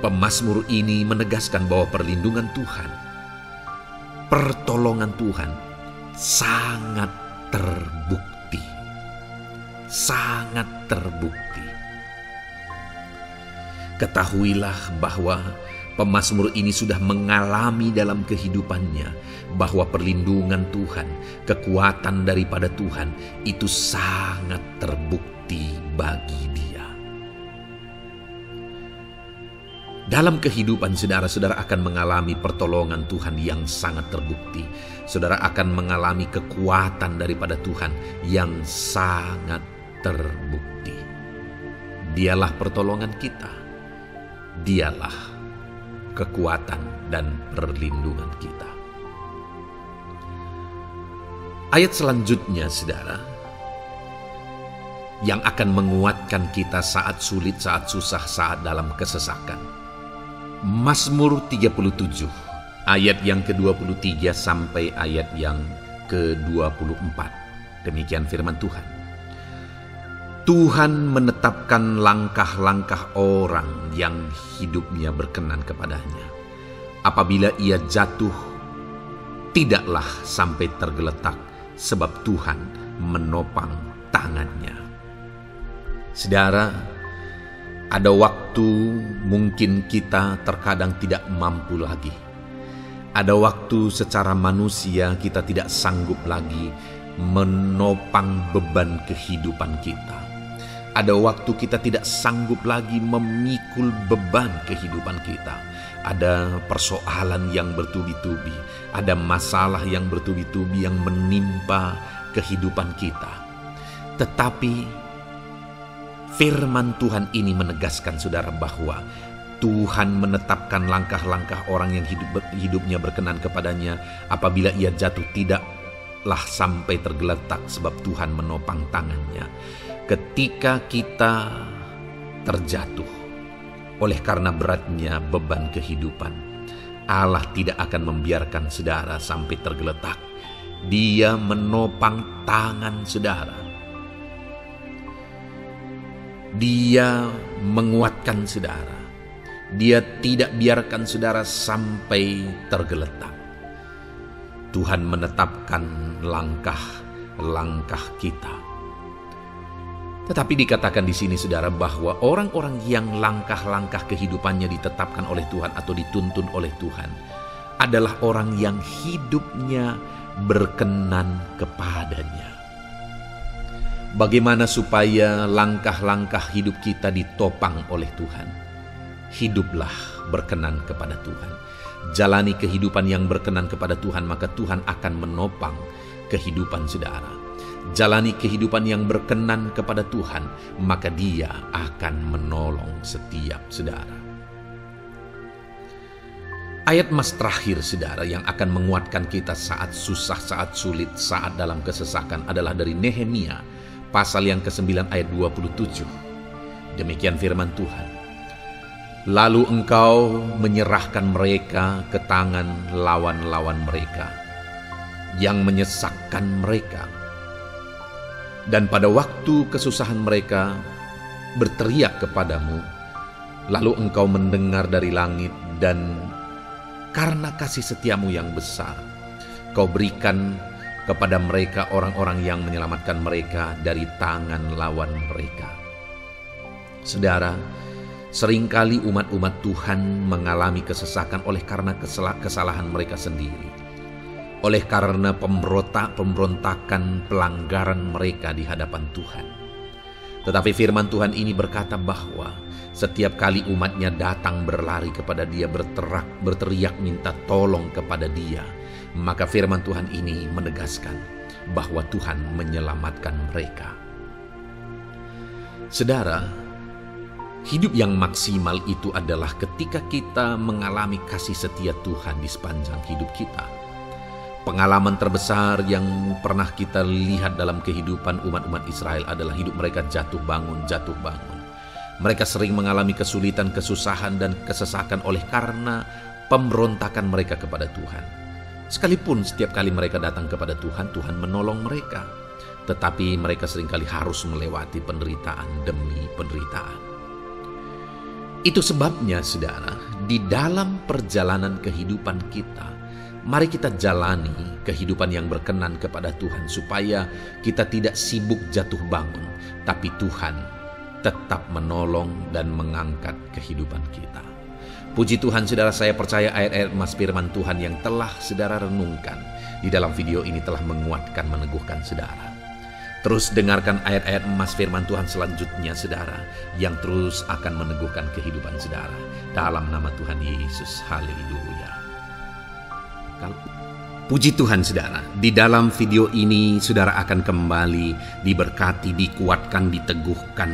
Pemazmur ini menegaskan bahwa perlindungan Tuhan, pertolongan Tuhan sangat terbukti. Sangat terbukti. Ketahuilah bahwa pemazmur ini sudah mengalami dalam kehidupannya bahwa perlindungan Tuhan, kekuatan daripada Tuhan itu sangat terbukti bagi dia. Dalam kehidupan saudara akan mengalami pertolongan Tuhan yang sangat terbukti. Saudara akan mengalami kekuatan daripada Tuhan yang sangat terbukti. Dialah pertolongan kita. Dialah kekuatan dan perlindungan kita. Ayat selanjutnya saudara, yang akan menguatkan kita saat sulit, saat susah, saat dalam kesesakan. Mazmur 37 ayat yang ke-23 sampai ayat yang ke-24. Demikian firman Tuhan. Tuhan menetapkan langkah-langkah orang yang hidupnya berkenan kepadanya. Apabila ia jatuh, tidaklah sampai tergeletak, sebab Tuhan menopang tangannya. Saudara, ada waktu mungkin kita terkadang tidak mampu lagi. Ada waktu secara manusia kita tidak sanggup lagi menopang beban kehidupan kita. Ada waktu kita tidak sanggup lagi memikul beban kehidupan kita. Ada persoalan yang bertubi-tubi, ada masalah yang bertubi-tubi yang menimpa kehidupan kita. Tetapi firman Tuhan ini menegaskan saudara bahwa Tuhan menetapkan langkah-langkah orang yang hidupnya berkenan kepadanya. Apabila ia jatuh, tidaklah sampai tergeletak, sebab Tuhan menopang tangannya. Ketika kita terjatuh oleh karena beratnya beban kehidupan, Allah tidak akan membiarkan saudara sampai tergeletak. Dia menopang tangan saudara. Dia menguatkan saudara. Dia tidak biarkan saudara sampai tergeletak. Tuhan menetapkan langkah-langkah kita. Tetapi dikatakan di sini saudara bahwa orang-orang yang langkah-langkah kehidupannya ditetapkan oleh Tuhan atau dituntun oleh Tuhan adalah orang yang hidupnya berkenan kepadanya. Bagaimana supaya langkah-langkah hidup kita ditopang oleh Tuhan? Hiduplah berkenan kepada Tuhan. Jalani kehidupan yang berkenan kepada Tuhan, maka Tuhan akan menopang kehidupan saudara. Jalani kehidupan yang berkenan kepada Tuhan, maka Dia akan menolong setiap saudara. Ayat mas terakhir saudara yang akan menguatkan kita saat susah, saat sulit, saat dalam kesesakan adalah dari Nehemia pasal yang ke-9 ayat 27. Demikian firman Tuhan. Lalu engkau menyerahkan mereka ke tangan lawan-lawan mereka yang menyesakkan mereka. Dan pada waktu kesusahan mereka berteriak kepadamu, lalu engkau mendengar dari langit, dan karena kasih setiamu yang besar, kau berikan kepada mereka orang-orang yang menyelamatkan mereka dari tangan lawan mereka. Saudara, seringkali umat-umat Tuhan mengalami kesesakan oleh karena kesalahan mereka sendiri. Oleh karena pemberontakan, pelanggaran mereka di hadapan Tuhan. Tetapi firman Tuhan ini berkata bahwa setiap kali umatnya datang berlari kepada Dia, berteriak minta tolong kepada Dia, maka firman Tuhan ini menegaskan bahwa Tuhan menyelamatkan mereka. Saudara, hidup yang maksimal itu adalah ketika kita mengalami kasih setia Tuhan di sepanjang hidup kita. Pengalaman terbesar yang pernah kita lihat dalam kehidupan umat-umat Israel adalah hidup mereka jatuh bangun. Mereka sering mengalami kesulitan, kesusahan, dan kesesakan oleh karena pemberontakan mereka kepada Tuhan. Sekalipun setiap kali mereka datang kepada Tuhan, Tuhan menolong mereka. Tetapi mereka seringkali harus melewati penderitaan demi penderitaan. Itu sebabnya, saudara, di dalam perjalanan kehidupan kita, mari kita jalani kehidupan yang berkenan kepada Tuhan supaya kita tidak sibuk jatuh bangun, tapi Tuhan tetap menolong dan mengangkat kehidupan kita. Puji Tuhan saudara, saya percaya ayat-ayat emas firman Tuhan yang telah saudara renungkan di dalam video ini telah menguatkan, meneguhkan saudara. Terus dengarkan ayat-ayat emas firman Tuhan selanjutnya saudara, yang terus akan meneguhkan kehidupan saudara. Dalam nama Tuhan Yesus, haleluya. Puji Tuhan saudara, di dalam video ini saudara akan kembali diberkati, dikuatkan, diteguhkan,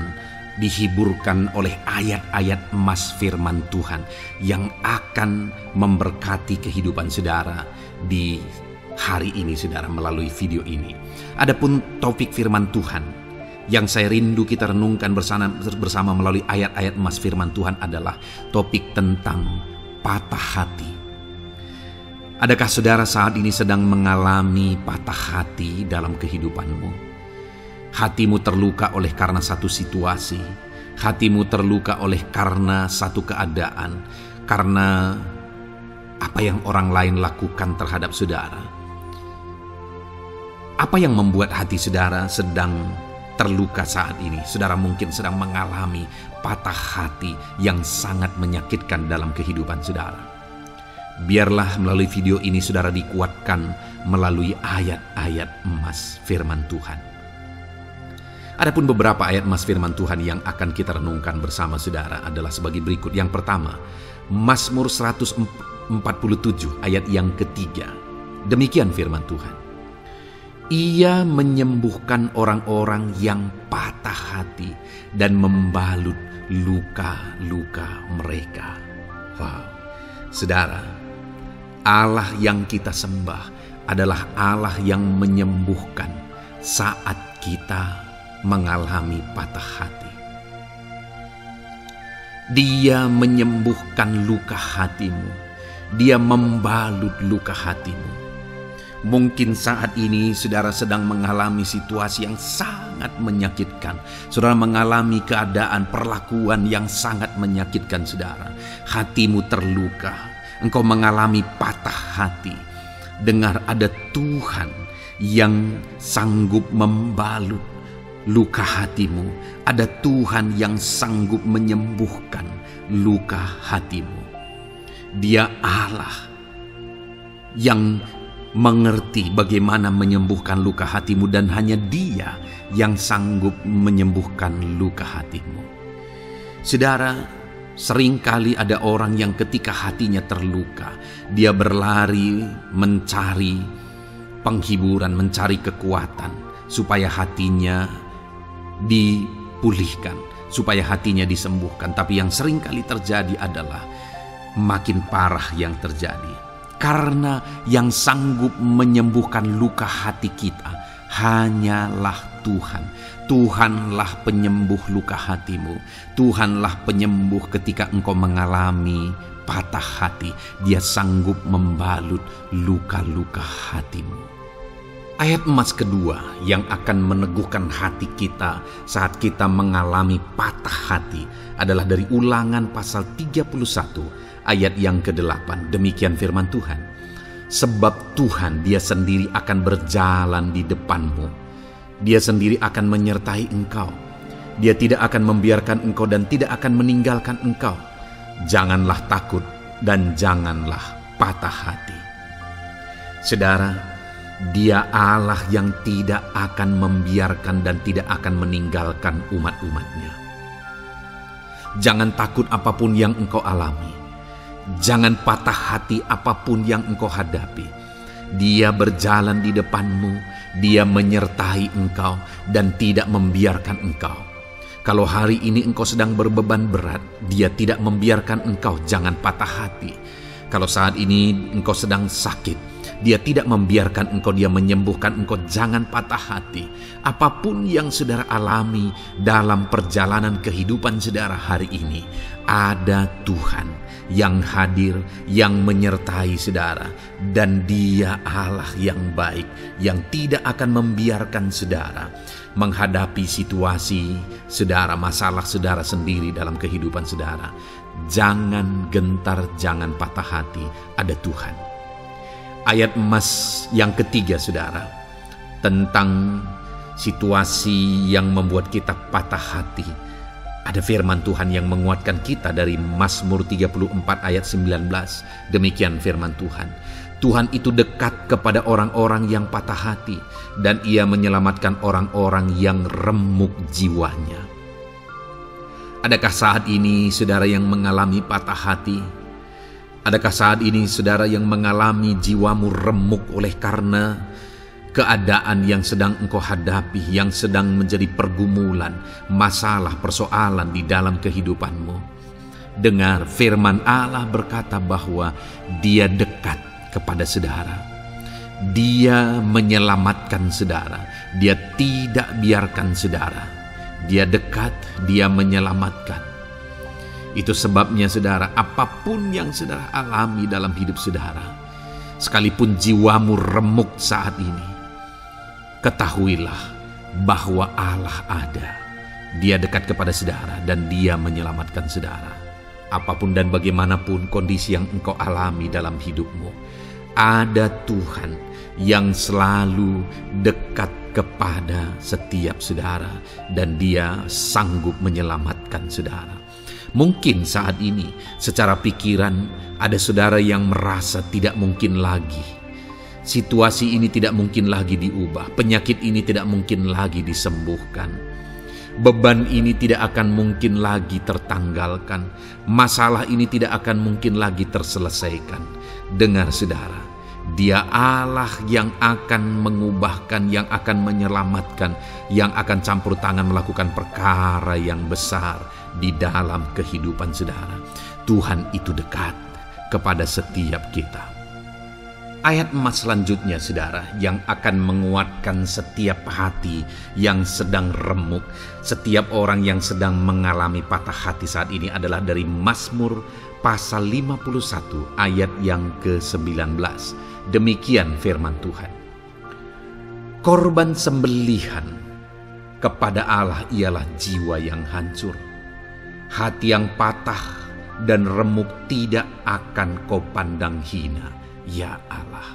dihiburkan oleh ayat-ayat emas firman Tuhan yang akan memberkati kehidupan saudara di hari ini saudara melalui video ini. Adapun topik firman Tuhan yang saya rindu kita renungkan bersama melalui ayat-ayat emas firman Tuhan adalah topik tentang patah hati. Adakah saudara saat ini sedang mengalami patah hati dalam kehidupanmu? Hatimu terluka oleh karena satu situasi, hatimu terluka oleh karena satu keadaan, karena apa yang orang lain lakukan terhadap saudara. Apa yang membuat hati saudara sedang terluka saat ini? Saudara mungkin sedang mengalami patah hati yang sangat menyakitkan dalam kehidupan saudara. Biarlah melalui video ini saudara dikuatkan melalui ayat-ayat emas firman Tuhan. Adapun beberapa ayat emas firman Tuhan yang akan kita renungkan bersama saudara adalah sebagai berikut. Yang pertama, Mazmur 147 ayat yang ketiga. Demikian firman Tuhan. Ia menyembuhkan orang-orang yang patah hati dan membalut luka-luka mereka. Wow, saudara, Allah yang kita sembah adalah Allah yang menyembuhkan saat kita mengalami patah hati. Dia menyembuhkan luka hatimu. Dia membalut luka hatimu. Mungkin saat ini saudara sedang mengalami situasi yang sangat menyakitkan. Saudara mengalami keadaan perlakuan yang sangat menyakitkan saudara. Hatimu terluka. Engkau mengalami patah hati. Dengar, ada Tuhan yang sanggup membalut luka hatimu. Ada Tuhan yang sanggup menyembuhkan luka hatimu. Dia Allah yang mengerti bagaimana menyembuhkan luka hatimu, dan hanya Dia yang sanggup menyembuhkan luka hatimu. Saudara, seringkali ada orang yang ketika hatinya terluka, dia berlari mencari penghiburan, mencari kekuatan supaya hatinya dipulihkan, supaya hatinya disembuhkan. Tapi yang seringkali terjadi adalah makin parah yang terjadi. Karena yang sanggup menyembuhkan luka hati kita hanyalah Tuhan. Tuhanlah penyembuh luka hatimu. Tuhanlah penyembuh ketika engkau mengalami patah hati. Dia sanggup membalut luka-luka hatimu. Ayat emas kedua yang akan meneguhkan hati kita saat kita mengalami patah hati adalah dari Ulangan pasal 31 ayat yang ke-8. Demikian firman Tuhan. Sebab Tuhan Dia sendiri akan berjalan di depanmu. Dia sendiri akan menyertai engkau. Dia tidak akan membiarkan engkau dan tidak akan meninggalkan engkau. Janganlah takut dan janganlah patah hati. Saudara, Dia Allah yang tidak akan membiarkan dan tidak akan meninggalkan umat-umatnya. Jangan takut apapun yang engkau alami. Jangan patah hati apapun yang engkau hadapi. Dia berjalan di depanmu. Dia menyertai engkau dan tidak membiarkan engkau. Kalau hari ini engkau sedang berbeban berat, Dia tidak membiarkan engkau. Jangan patah hati. Kalau saat ini engkau sedang sakit, Dia tidak membiarkan engkau, Dia menyembuhkan engkau. Jangan patah hati. Apapun yang saudara alami dalam perjalanan kehidupan saudara hari ini, ada Tuhan yang hadir, yang menyertai saudara. Dan Dia Allah yang baik, yang tidak akan membiarkan saudara menghadapi situasi saudara, masalah saudara sendiri dalam kehidupan saudara. Jangan gentar, jangan patah hati, ada Tuhan. Ayat emas yang ketiga saudara, tentang situasi yang membuat kita patah hati. Ada firman Tuhan yang menguatkan kita dari Mazmur 34 ayat 19. Demikian firman Tuhan. Tuhan itu dekat kepada orang-orang yang patah hati, dan Ia menyelamatkan orang-orang yang remuk jiwanya. Adakah saat ini saudara yang mengalami patah hati? Adakah saat ini saudara yang mengalami jiwamu remuk oleh karena keadaan yang sedang engkau hadapi, yang sedang menjadi pergumulan, masalah, persoalan di dalam kehidupanmu? Dengar, firman Allah berkata bahwa Dia dekat kepada saudara. Dia menyelamatkan saudara. Dia tidak biarkan saudara. Dia dekat, Dia menyelamatkan. Itu sebabnya saudara, apapun yang saudara alami dalam hidup saudara, Sekalipun jiwamu remuk saat ini, ketahuilah bahwa Allah ada. Dia dekat kepada saudara dan Dia menyelamatkan saudara. Apapun dan bagaimanapun kondisi yang engkau alami dalam hidupmu, ada Tuhan yang selalu dekat kepada setiap saudara dan Dia sanggup menyelamatkan saudara. Mungkin saat ini secara pikiran ada saudara yang merasa tidak mungkin lagi. Situasi ini tidak mungkin lagi diubah. Penyakit ini tidak mungkin lagi disembuhkan. Beban ini tidak akan mungkin lagi tertanggalkan. Masalah ini tidak akan mungkin lagi terselesaikan. Dengar saudara, Dia Allah yang akan mengubahkan, yang akan menyelamatkan, yang akan campur tangan melakukan perkara yang besar di dalam kehidupan saudara. Tuhan itu dekat kepada setiap kita. Ayat emas selanjutnya saudara, yang akan menguatkan setiap hati yang sedang remuk, setiap orang yang sedang mengalami patah hati saat ini adalah dari Mazmur pasal 51 ayat yang ke-19. Demikian firman Tuhan. Korban sembelihan kepada Allah ialah jiwa yang hancur. Hati yang patah dan remuk tidak akan kau pandang hina, ya Allah.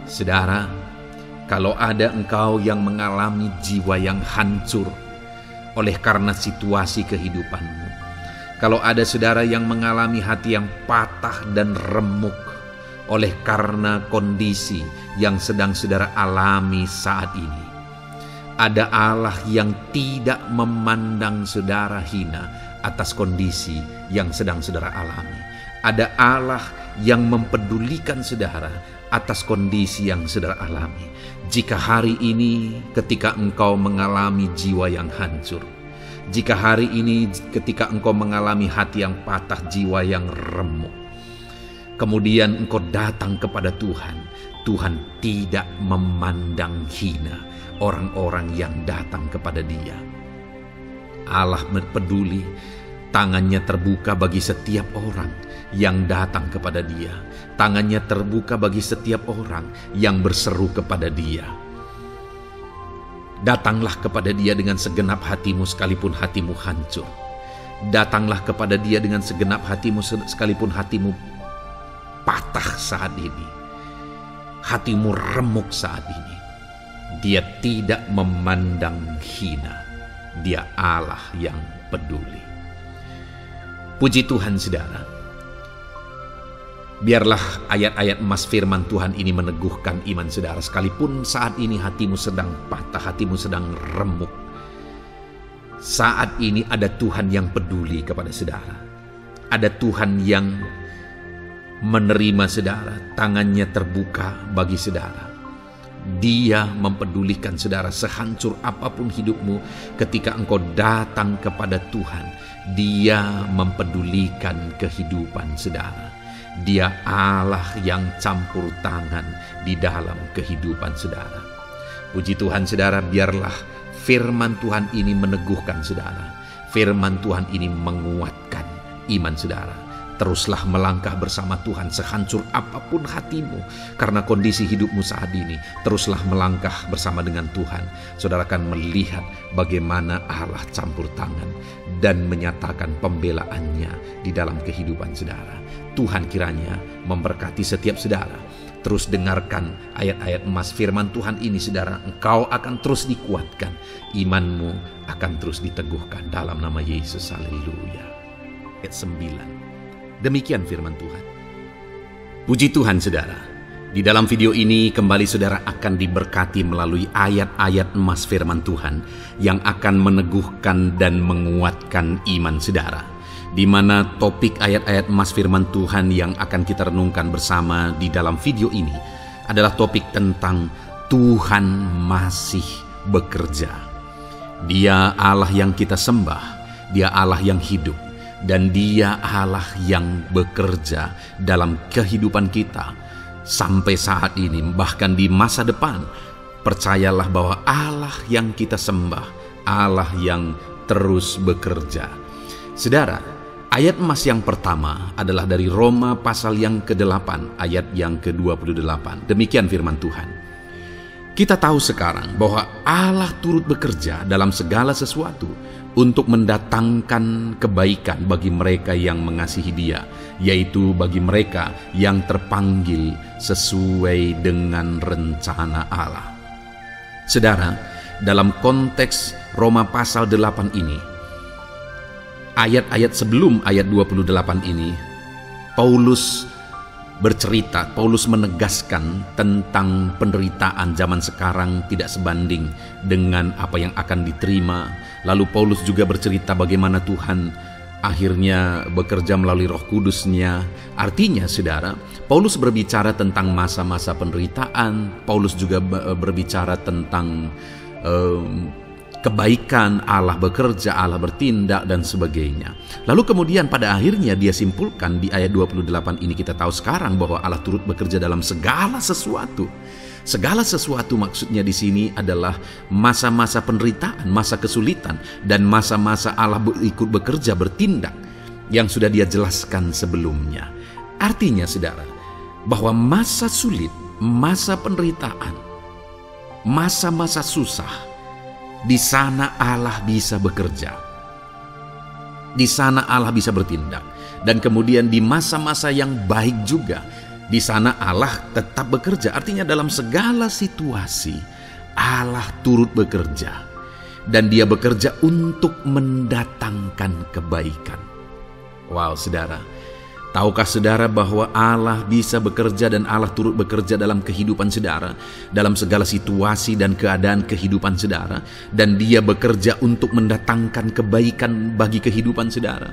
Saudara, kalau ada engkau yang mengalami jiwa yang hancur oleh karena situasi kehidupanmu, kalau ada saudara yang mengalami hati yang patah dan remuk oleh karena kondisi yang sedang saudara alami saat ini, ada Allah yang tidak memandang saudara hina atas kondisi yang sedang saudara alami. Ada Allah yang mempedulikan saudara atas kondisi yang saudara alami. Jika hari ini ketika engkau mengalami jiwa yang hancur, jika hari ini ketika engkau mengalami hati yang patah, jiwa yang remuk, kemudian engkau datang kepada Tuhan, Tuhan tidak memandang hina orang-orang yang datang kepada Dia. Allah peduli, tangannya terbuka bagi setiap orang yang datang kepada Dia. Tangannya terbuka bagi setiap orang yang berseru kepada Dia. Datanglah kepada Dia dengan segenap hatimu sekalipun hatimu hancur. Datanglah kepada Dia dengan segenap hatimu sekalipun hatimu patah saat ini. Hatimu remuk saat ini. Dia tidak memandang hina. Dia Allah yang peduli. Puji Tuhan saudara. Biarlah ayat-ayat emas firman Tuhan ini meneguhkan iman saudara. Sekalipun saat ini hatimu sedang patah, hatimu sedang remuk. Saat ini ada Tuhan yang peduli kepada saudara. Ada Tuhan yang menerima saudara, tangannya terbuka bagi saudara. Dia mempedulikan saudara sehancur apapun hidupmu. Ketika engkau datang kepada Tuhan, Dia mempedulikan kehidupan saudara. Dia Allah yang campur tangan di dalam kehidupan saudara. Puji Tuhan saudara, biarlah firman Tuhan ini meneguhkan saudara. Firman Tuhan ini menguatkan iman saudara. Teruslah melangkah bersama Tuhan sehancur apapun hatimu karena kondisi hidupmu saat ini. Teruslah melangkah bersama dengan Tuhan. Saudara akan melihat bagaimana Allah campur tangan dan menyatakan pembelaannya di dalam kehidupan saudara. Tuhan kiranya memberkati setiap saudara. Terus dengarkan ayat-ayat emas firman Tuhan ini saudara. Engkau akan terus dikuatkan. Imanmu akan terus diteguhkan dalam nama Yesus. Haleluya. Ayat 9. Demikian firman Tuhan. Puji Tuhan saudara. Di dalam video ini kembali saudara akan diberkati melalui ayat-ayat emas firman Tuhan yang akan meneguhkan dan menguatkan iman saudara. Di mana topik ayat-ayat emas firman Tuhan yang akan kita renungkan bersama di dalam video ini adalah topik tentang Tuhan masih bekerja. Dia Allah yang kita sembah, Dia Allah yang hidup, dan Dia Allah yang bekerja dalam kehidupan kita sampai saat ini, bahkan di masa depan. Percayalah bahwa Allah yang kita sembah, Allah yang terus bekerja. Saudara, Ayat emas yang pertama adalah dari Roma pasal yang ke-8 ayat yang ke-28. Demikian firman Tuhan. Kita tahu sekarang bahwa Allah turut bekerja dalam segala sesuatu untuk mendatangkan kebaikan bagi mereka yang mengasihi Dia, yaitu bagi mereka yang terpanggil sesuai dengan rencana Allah. Saudara, dalam konteks Roma pasal 8 ini, ayat-ayat sebelum ayat 28 ini, Paulus menegaskan tentang penderitaan zaman sekarang tidak sebanding dengan apa yang akan diterima. Lalu Paulus juga bercerita bagaimana Tuhan akhirnya bekerja melalui Roh Kudus-Nya. Artinya, saudara, Paulus berbicara tentang masa-masa penderitaan. Paulus juga berbicara tentang kebaikan, Allah bekerja, Allah bertindak, dan sebagainya. Lalu kemudian pada akhirnya dia simpulkan di ayat 28 ini, kita tahu sekarang bahwa Allah turut bekerja dalam segala sesuatu. Segala sesuatu maksudnya di sini adalah masa-masa penderitaan, masa kesulitan, dan masa-masa Allah ikut bekerja, bertindak, yang sudah dia jelaskan sebelumnya. Artinya, saudara, bahwa masa sulit, masa penderitaan, masa-masa susah, di sana Allah bisa bekerja. Di sana Allah bisa bertindak. Dan kemudian di masa-masa yang baik juga, di sana Allah tetap bekerja. Artinya dalam segala situasi Allah turut bekerja. Dan Dia bekerja untuk mendatangkan kebaikan. Wow, saudara. Tahukah saudara bahwa Allah bisa bekerja dan Allah turut bekerja dalam kehidupan saudara, dalam segala situasi dan keadaan kehidupan saudara, dan Dia bekerja untuk mendatangkan kebaikan bagi kehidupan saudara.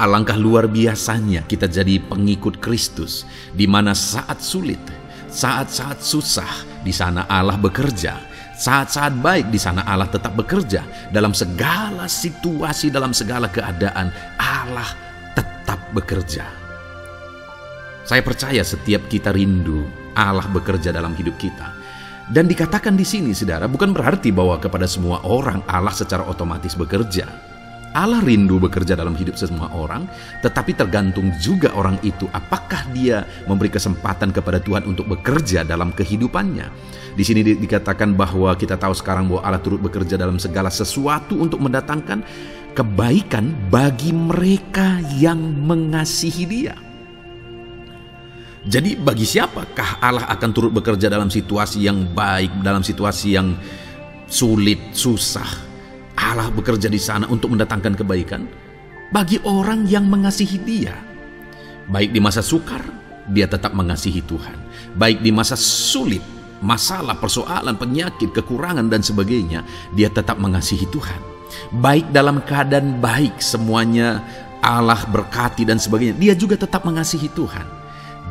Alangkah luar biasanya kita jadi pengikut Kristus, di mana saat sulit, saat-saat susah, di sana Allah bekerja. Saat-saat baik, di sana Allah tetap bekerja. Dalam segala situasi, dalam segala keadaan, Allah tetap bekerja. Saya percaya setiap kita rindu Allah bekerja dalam hidup kita. Dan dikatakan di sini, saudara, bukan berarti bahwa kepada semua orang Allah secara otomatis bekerja. Allah rindu bekerja dalam hidup semua orang, tetapi tergantung juga orang itu apakah dia memberi kesempatan kepada Tuhan untuk bekerja dalam kehidupannya. Di sini dikatakan bahwa kita tahu sekarang bahwa Allah turut bekerja dalam segala sesuatu untuk mendatangkan kebaikan bagi mereka yang mengasihi Dia. Jadi bagi siapakah Allah akan turut bekerja dalam situasi yang baik, dalam situasi yang sulit, susah? Allah bekerja di sana untuk mendatangkan kebaikan bagi orang yang mengasihi Dia. Baik di masa sukar, dia tetap mengasihi Tuhan. Baik di masa sulit, masalah, persoalan, penyakit, kekurangan, dan sebagainya, dia tetap mengasihi Tuhan. Baik dalam keadaan baik, semuanya Allah berkati dan sebagainya, dia juga tetap mengasihi Tuhan.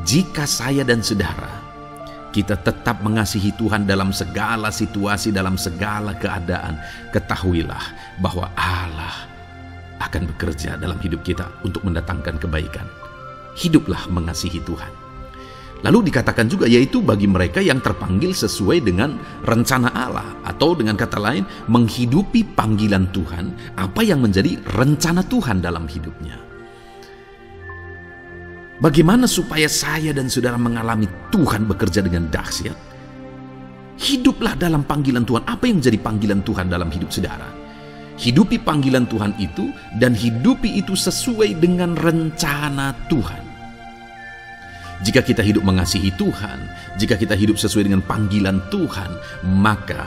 Jika saya dan saudara, kita tetap mengasihi Tuhan dalam segala situasi, dalam segala keadaan, ketahuilah bahwa Allah akan bekerja dalam hidup kita untuk mendatangkan kebaikan. Hiduplah mengasihi Tuhan. Lalu dikatakan juga, yaitu bagi mereka yang terpanggil sesuai dengan rencana Allah, atau dengan kata lain, menghidupi panggilan Tuhan, apa yang menjadi rencana Tuhan dalam hidupnya. Bagaimana supaya saya dan saudara mengalami Tuhan bekerja dengan dahsyat? Hiduplah dalam panggilan Tuhan. Apa yang menjadi panggilan Tuhan dalam hidup saudara? Hidupi panggilan Tuhan itu, dan hidupi itu sesuai dengan rencana Tuhan. Jika kita hidup mengasihi Tuhan, jika kita hidup sesuai dengan panggilan Tuhan, maka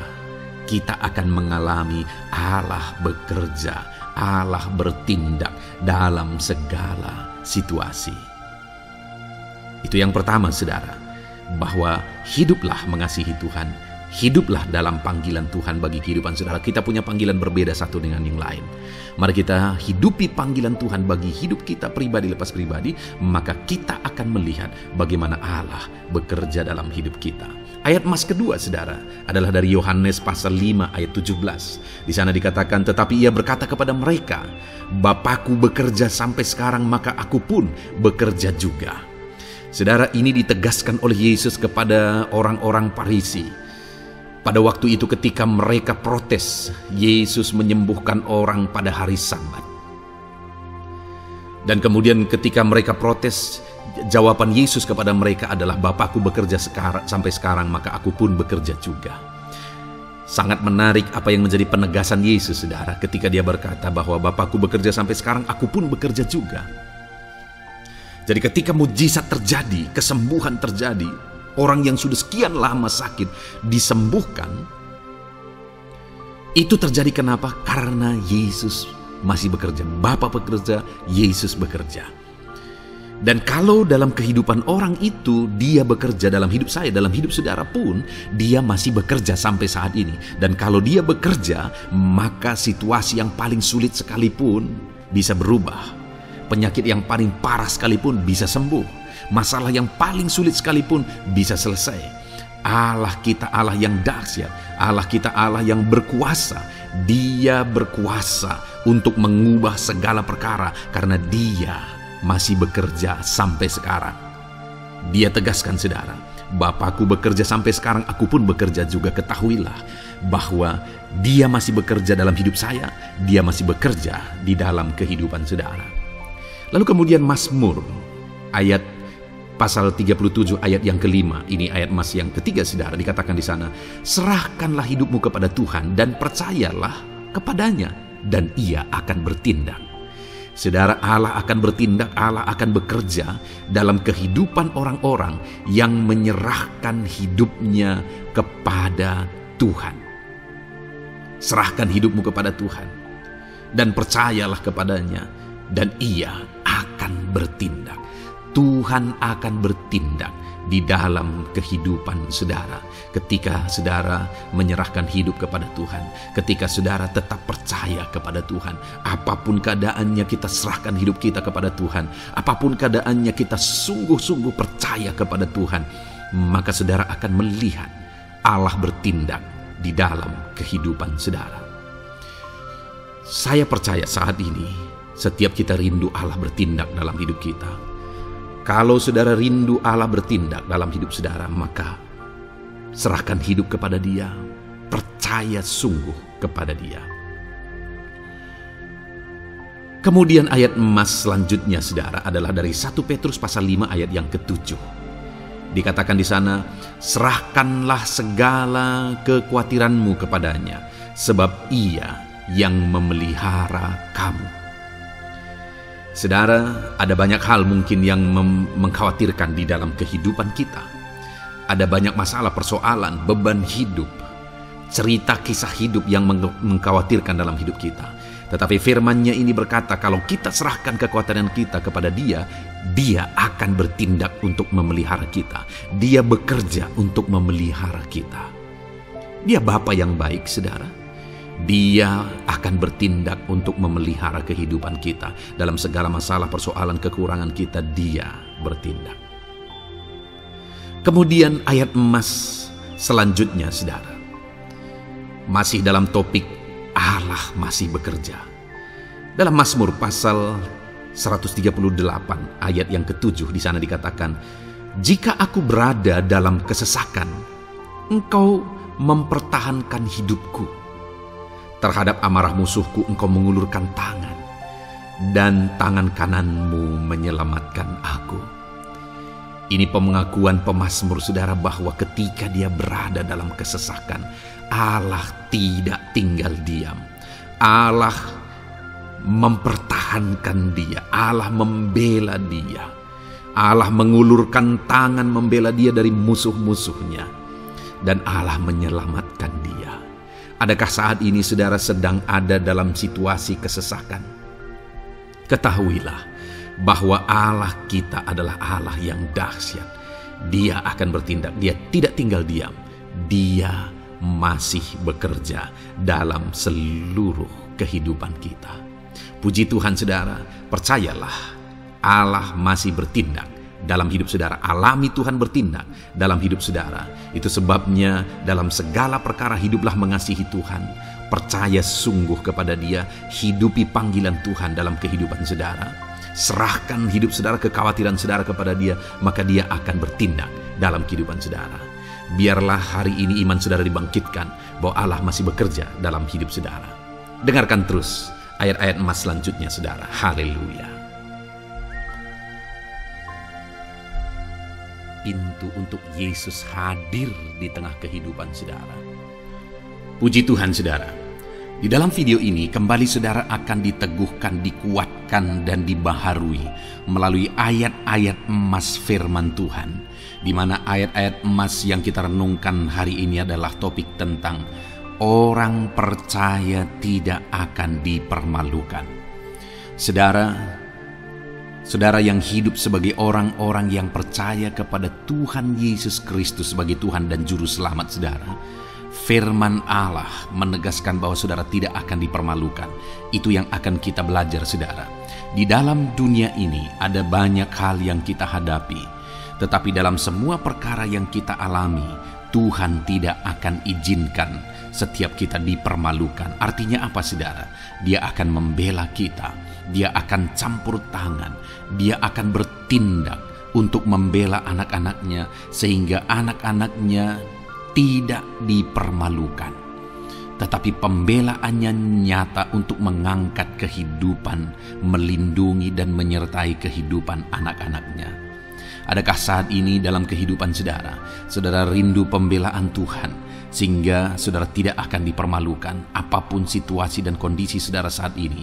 kita akan mengalami Allah bekerja, Allah bertindak dalam segala situasi. Itu yang pertama, saudara, bahwa hiduplah mengasihi Tuhan, hiduplah dalam panggilan Tuhan bagi kehidupan saudara. Kita punya panggilan berbeda satu dengan yang lain. Mari kita hidupi panggilan Tuhan bagi hidup kita pribadi lepas pribadi, maka kita akan melihat bagaimana Allah bekerja dalam hidup kita. Ayat emas kedua, saudara, adalah dari Yohanes pasal 5 ayat 17. Di sana dikatakan, tetapi ia berkata kepada mereka, Bapakku bekerja sampai sekarang, maka aku pun bekerja juga. Saudara, ini ditegaskan oleh Yesus kepada orang-orang Farisi. Pada waktu itu ketika mereka protes, Yesus menyembuhkan orang pada hari Sabat. Dan kemudian ketika mereka protes, jawaban Yesus kepada mereka adalah, Bapakku bekerja sampai sekarang, maka aku pun bekerja juga. Sangat menarik apa yang menjadi penegasan Yesus, saudara, ketika dia berkata bahwa Bapakku bekerja sampai sekarang, aku pun bekerja juga. Jadi ketika mujizat terjadi, kesembuhan terjadi, orang yang sudah sekian lama sakit disembuhkan, itu terjadi kenapa? Karena Yesus masih bekerja. Bapa bekerja, Yesus bekerja. Dan kalau dalam kehidupan orang itu dia bekerja, dalam hidup saya, dalam hidup saudara pun, dia masih bekerja sampai saat ini. Dan kalau dia bekerja, maka situasi yang paling sulit sekalipun bisa berubah. Penyakit yang paling parah sekalipun bisa sembuh. Masalah yang paling sulit sekalipun bisa selesai. Allah kita Allah yang dahsyat, Allah kita Allah yang berkuasa. Dia berkuasa untuk mengubah segala perkara karena dia masih bekerja sampai sekarang. Dia tegaskan, saudara, Bapakku bekerja sampai sekarang, aku pun bekerja juga. Ketahuilah bahwa dia masih bekerja dalam hidup saya, dia masih bekerja di dalam kehidupan saudara. Lalu kemudian Mazmur ayat pasal 37 ayat yang kelima, ini ayat Mas yang ketiga, saudara, dikatakan di sana, serahkanlah hidupmu kepada Tuhan dan percayalah kepadanya dan ia akan bertindak. Saudara, Allah akan bertindak, Allah akan bekerja dalam kehidupan orang-orang yang menyerahkan hidupnya kepada Tuhan. Serahkan hidupmu kepada Tuhan dan percayalah kepadanya dan ia akan bertindak. Tuhan akan bertindak di dalam kehidupan saudara ketika saudara menyerahkan hidup kepada Tuhan, ketika saudara tetap percaya kepada Tuhan. Apapun keadaannya kita serahkan hidup kita kepada Tuhan, apapun keadaannya kita sungguh-sungguh percaya kepada Tuhan, maka saudara akan melihat Allah bertindak di dalam kehidupan saudara. Saya percaya saat ini setiap kita rindu Allah bertindak dalam hidup kita. Kalau saudara rindu Allah bertindak dalam hidup saudara, maka serahkan hidup kepada Dia, percaya sungguh kepada Dia. Kemudian ayat emas selanjutnya, saudara, adalah dari 1 Petrus pasal 5 ayat yang ke-7. Dikatakan di sana, serahkanlah segala kekhawatiranmu kepadanya, sebab Ia yang memelihara kamu. Saudara, ada banyak hal mungkin yang mengkhawatirkan di dalam kehidupan kita. Ada banyak masalah, persoalan, beban hidup, cerita kisah hidup yang mengkhawatirkan dalam hidup kita. Tetapi firman-Nya ini berkata, kalau kita serahkan kekhawatiran kita kepada Dia, Dia akan bertindak untuk memelihara kita. Dia bekerja untuk memelihara kita. Dia Bapa yang baik, saudara. Dia akan bertindak untuk memelihara kehidupan kita. Dalam segala masalah, persoalan, kekurangan kita, Dia bertindak. Kemudian ayat emas selanjutnya, saudara, masih dalam topik Allah masih bekerja. Dalam Mazmur pasal 138 ayat yang ke-7, di sana dikatakan, jika aku berada dalam kesesakan, Engkau mempertahankan hidupku. Terhadap amarah musuhku Engkau mengulurkan tangan, dan tangan kananmu menyelamatkan aku. Ini pengakuan pemazmur, saudara, bahwa ketika dia berada dalam kesesakan, Allah tidak tinggal diam. Allah mempertahankan dia, Allah membela dia, Allah mengulurkan tangan membela dia dari musuh-musuhnya, dan Allah menyelamatkan dia. Adakah saat ini saudara sedang ada dalam situasi kesesakan? Ketahuilah bahwa Allah kita adalah Allah yang dahsyat. Dia akan bertindak, Dia tidak tinggal diam. Dia masih bekerja dalam seluruh kehidupan kita. Puji Tuhan, saudara, percayalah Allah masih bertindak dalam hidup saudara. Alami Tuhan bertindak dalam hidup saudara. Itu sebabnya dalam segala perkara hiduplah mengasihi Tuhan, percaya sungguh kepada Dia, hidupi panggilan Tuhan dalam kehidupan saudara. Serahkan hidup saudara, kekhawatiran saudara kepada Dia, maka Dia akan bertindak dalam kehidupan saudara. Biarlah hari ini iman saudara dibangkitkan bahwa Allah masih bekerja dalam hidup saudara. Dengarkan terus ayat-ayat emas selanjutnya, saudara. Haleluya. pintu untuk Yesus hadir di tengah kehidupan saudara. Puji Tuhan saudara, di dalam video ini kembali saudara akan diteguhkan, dikuatkan, dan dibaharui melalui ayat-ayat emas firman Tuhan, di mana ayat-ayat emas yang kita renungkan hari ini adalah topik tentang orang percaya tidak akan dipermalukan. Saudara yang hidup sebagai orang-orang yang percaya kepada Tuhan Yesus Kristus sebagai Tuhan dan Juru Selamat saudara, firman Allah menegaskan bahwa saudara tidak akan dipermalukan. Itu yang akan kita belajar saudara. Di dalam dunia ini ada banyak hal yang kita hadapi, tetapi dalam semua perkara yang kita alami, Tuhan tidak akan izinkan setiap kita dipermalukan. Artinya apa saudara? Dia akan membela kita. Dia akan campur tangan, dia akan bertindak untuk membela anak-anaknya sehingga anak-anaknya tidak dipermalukan. Tetapi pembelaannya nyata untuk mengangkat kehidupan, melindungi dan menyertai kehidupan anak-anaknya. Adakah saat ini dalam kehidupan saudara rindu pembelaan Tuhan sehingga saudara tidak akan dipermalukan apapun situasi dan kondisi saudara saat ini?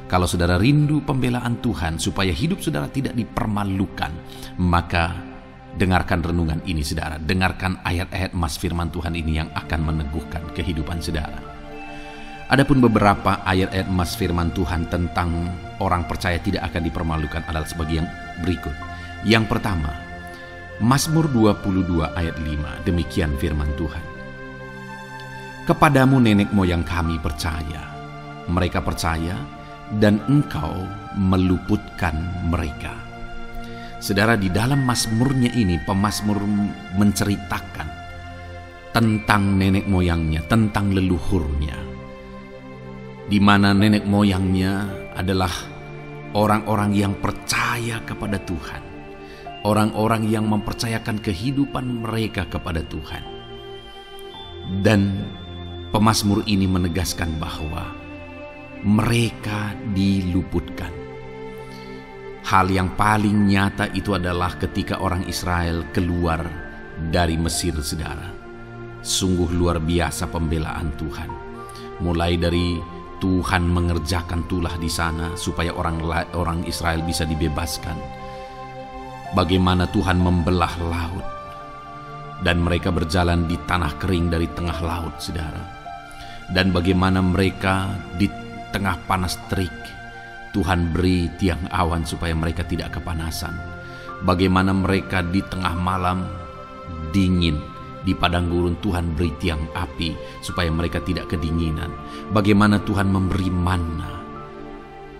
Kalau saudara rindu pembelaan Tuhan supaya hidup saudara tidak dipermalukan, maka dengarkan renungan ini saudara. Dengarkan ayat-ayat emas firman Tuhan ini yang akan meneguhkan kehidupan saudara. Adapun beberapa ayat-ayat emas firman Tuhan tentang orang percaya tidak akan dipermalukan adalah sebagai yang berikut. Yang pertama, Mazmur 22 ayat 5, demikian firman Tuhan. Kepadamu nenek moyang kami percaya, mereka percaya dan engkau meluputkan mereka. Saudara, di dalam mazmurnya ini pemazmur menceritakan tentang nenek moyangnya, tentang leluhurnya, di mana nenek moyangnya adalah orang-orang yang percaya kepada Tuhan, orang-orang yang mempercayakan kehidupan mereka kepada Tuhan. Dan pemazmur ini menegaskan bahwa mereka diluputkan. Hal yang paling nyata itu adalah ketika orang Israel keluar dari Mesir saudara. Sungguh luar biasa pembelaan Tuhan. Mulai dari Tuhan mengerjakan tulah di sana supaya orang Israel bisa dibebaskan. Bagaimana Tuhan membelah laut dan mereka berjalan di tanah kering dari tengah laut saudara. Dan bagaimana mereka di tengah panas terik, Tuhan beri tiang awan supaya mereka tidak kepanasan. Bagaimana mereka di tengah malam dingin, di padang gurun Tuhan beri tiang api supaya mereka tidak kedinginan. Bagaimana Tuhan memberi manna,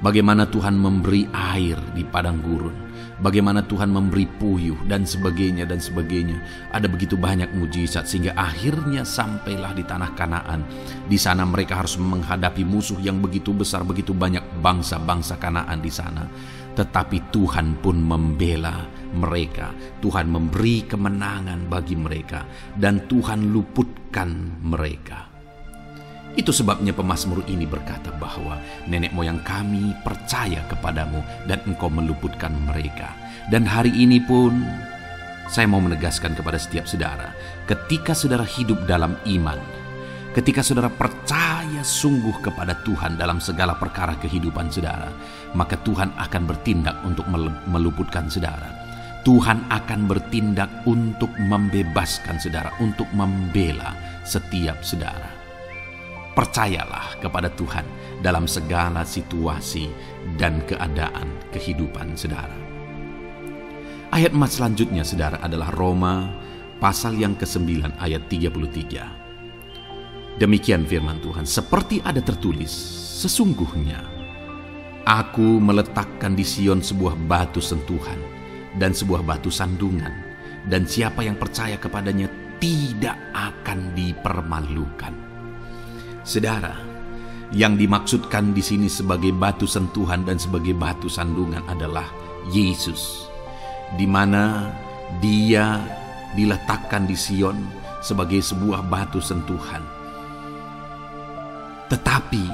bagaimana Tuhan memberi air di padang gurun, bagaimana Tuhan memberi puyuh dan sebagainya dan sebagainya. Ada begitu banyak mujizat sehingga akhirnya sampailah di tanah Kanaan. Di sana mereka harus menghadapi musuh yang begitu besar, begitu banyak bangsa-bangsa Kanaan di sana. Tetapi Tuhan pun membela mereka. Tuhan memberi kemenangan bagi mereka dan Tuhan luputkan mereka. Itu sebabnya pemazmur ini berkata bahwa nenek moyang kami percaya kepadamu dan engkau meluputkan mereka. Dan hari ini pun saya mau menegaskan kepada setiap saudara, ketika saudara hidup dalam iman, ketika saudara percaya sungguh kepada Tuhan dalam segala perkara kehidupan saudara, maka Tuhan akan bertindak untuk meluputkan saudara. Tuhan akan bertindak untuk membebaskan saudara, untuk membela setiap saudara. Percayalah kepada Tuhan dalam segala situasi dan keadaan kehidupan saudara. Ayat emas selanjutnya saudara adalah Roma pasal yang ke-9 ayat 33. Demikian firman Tuhan, seperti ada tertulis, sesungguhnya aku meletakkan di Sion sebuah batu sentuhan dan sebuah batu sandungan, dan siapa yang percaya kepadanya tidak akan dipermalukan. Saudara, yang dimaksudkan di sini sebagai batu sentuhan dan sebagai batu sandungan adalah Yesus, di mana Dia diletakkan di Sion sebagai sebuah batu sentuhan. Tetapi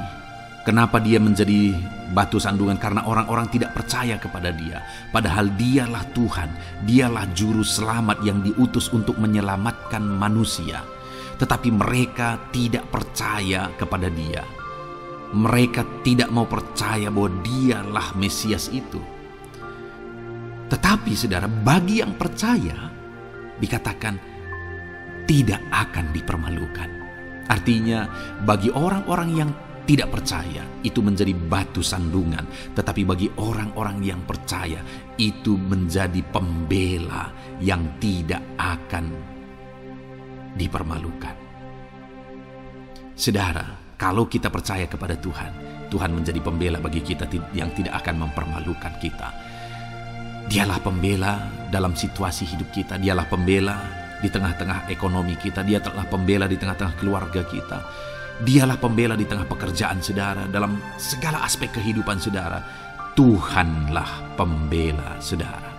Kenapa dia menjadi batu sandungan? Karena orang-orang tidak percaya kepada dia. Padahal dialah Tuhan, dialah juru selamat yang diutus untuk menyelamatkan manusia. Tetapi mereka tidak percaya kepada dia. Mereka tidak mau percaya bahwa dialah Mesias itu. Tetapi saudara, bagi yang percaya, dikatakan tidak akan dipermalukan. Artinya bagi orang-orang yang tidak percaya itu menjadi batu sandungan, tetapi bagi orang-orang yang percaya itu menjadi pembela yang tidak akan dipermalukan. Saudara, kalau kita percaya kepada Tuhan, Tuhan menjadi pembela bagi kita yang tidak akan mempermalukan kita. Dialah pembela dalam situasi hidup kita, dialah pembela di tengah-tengah ekonomi kita, dia telah pembela di tengah-tengah keluarga kita. Dialah pembela di tengah pekerjaan saudara, dalam segala aspek kehidupan saudara. Tuhanlah pembela saudara.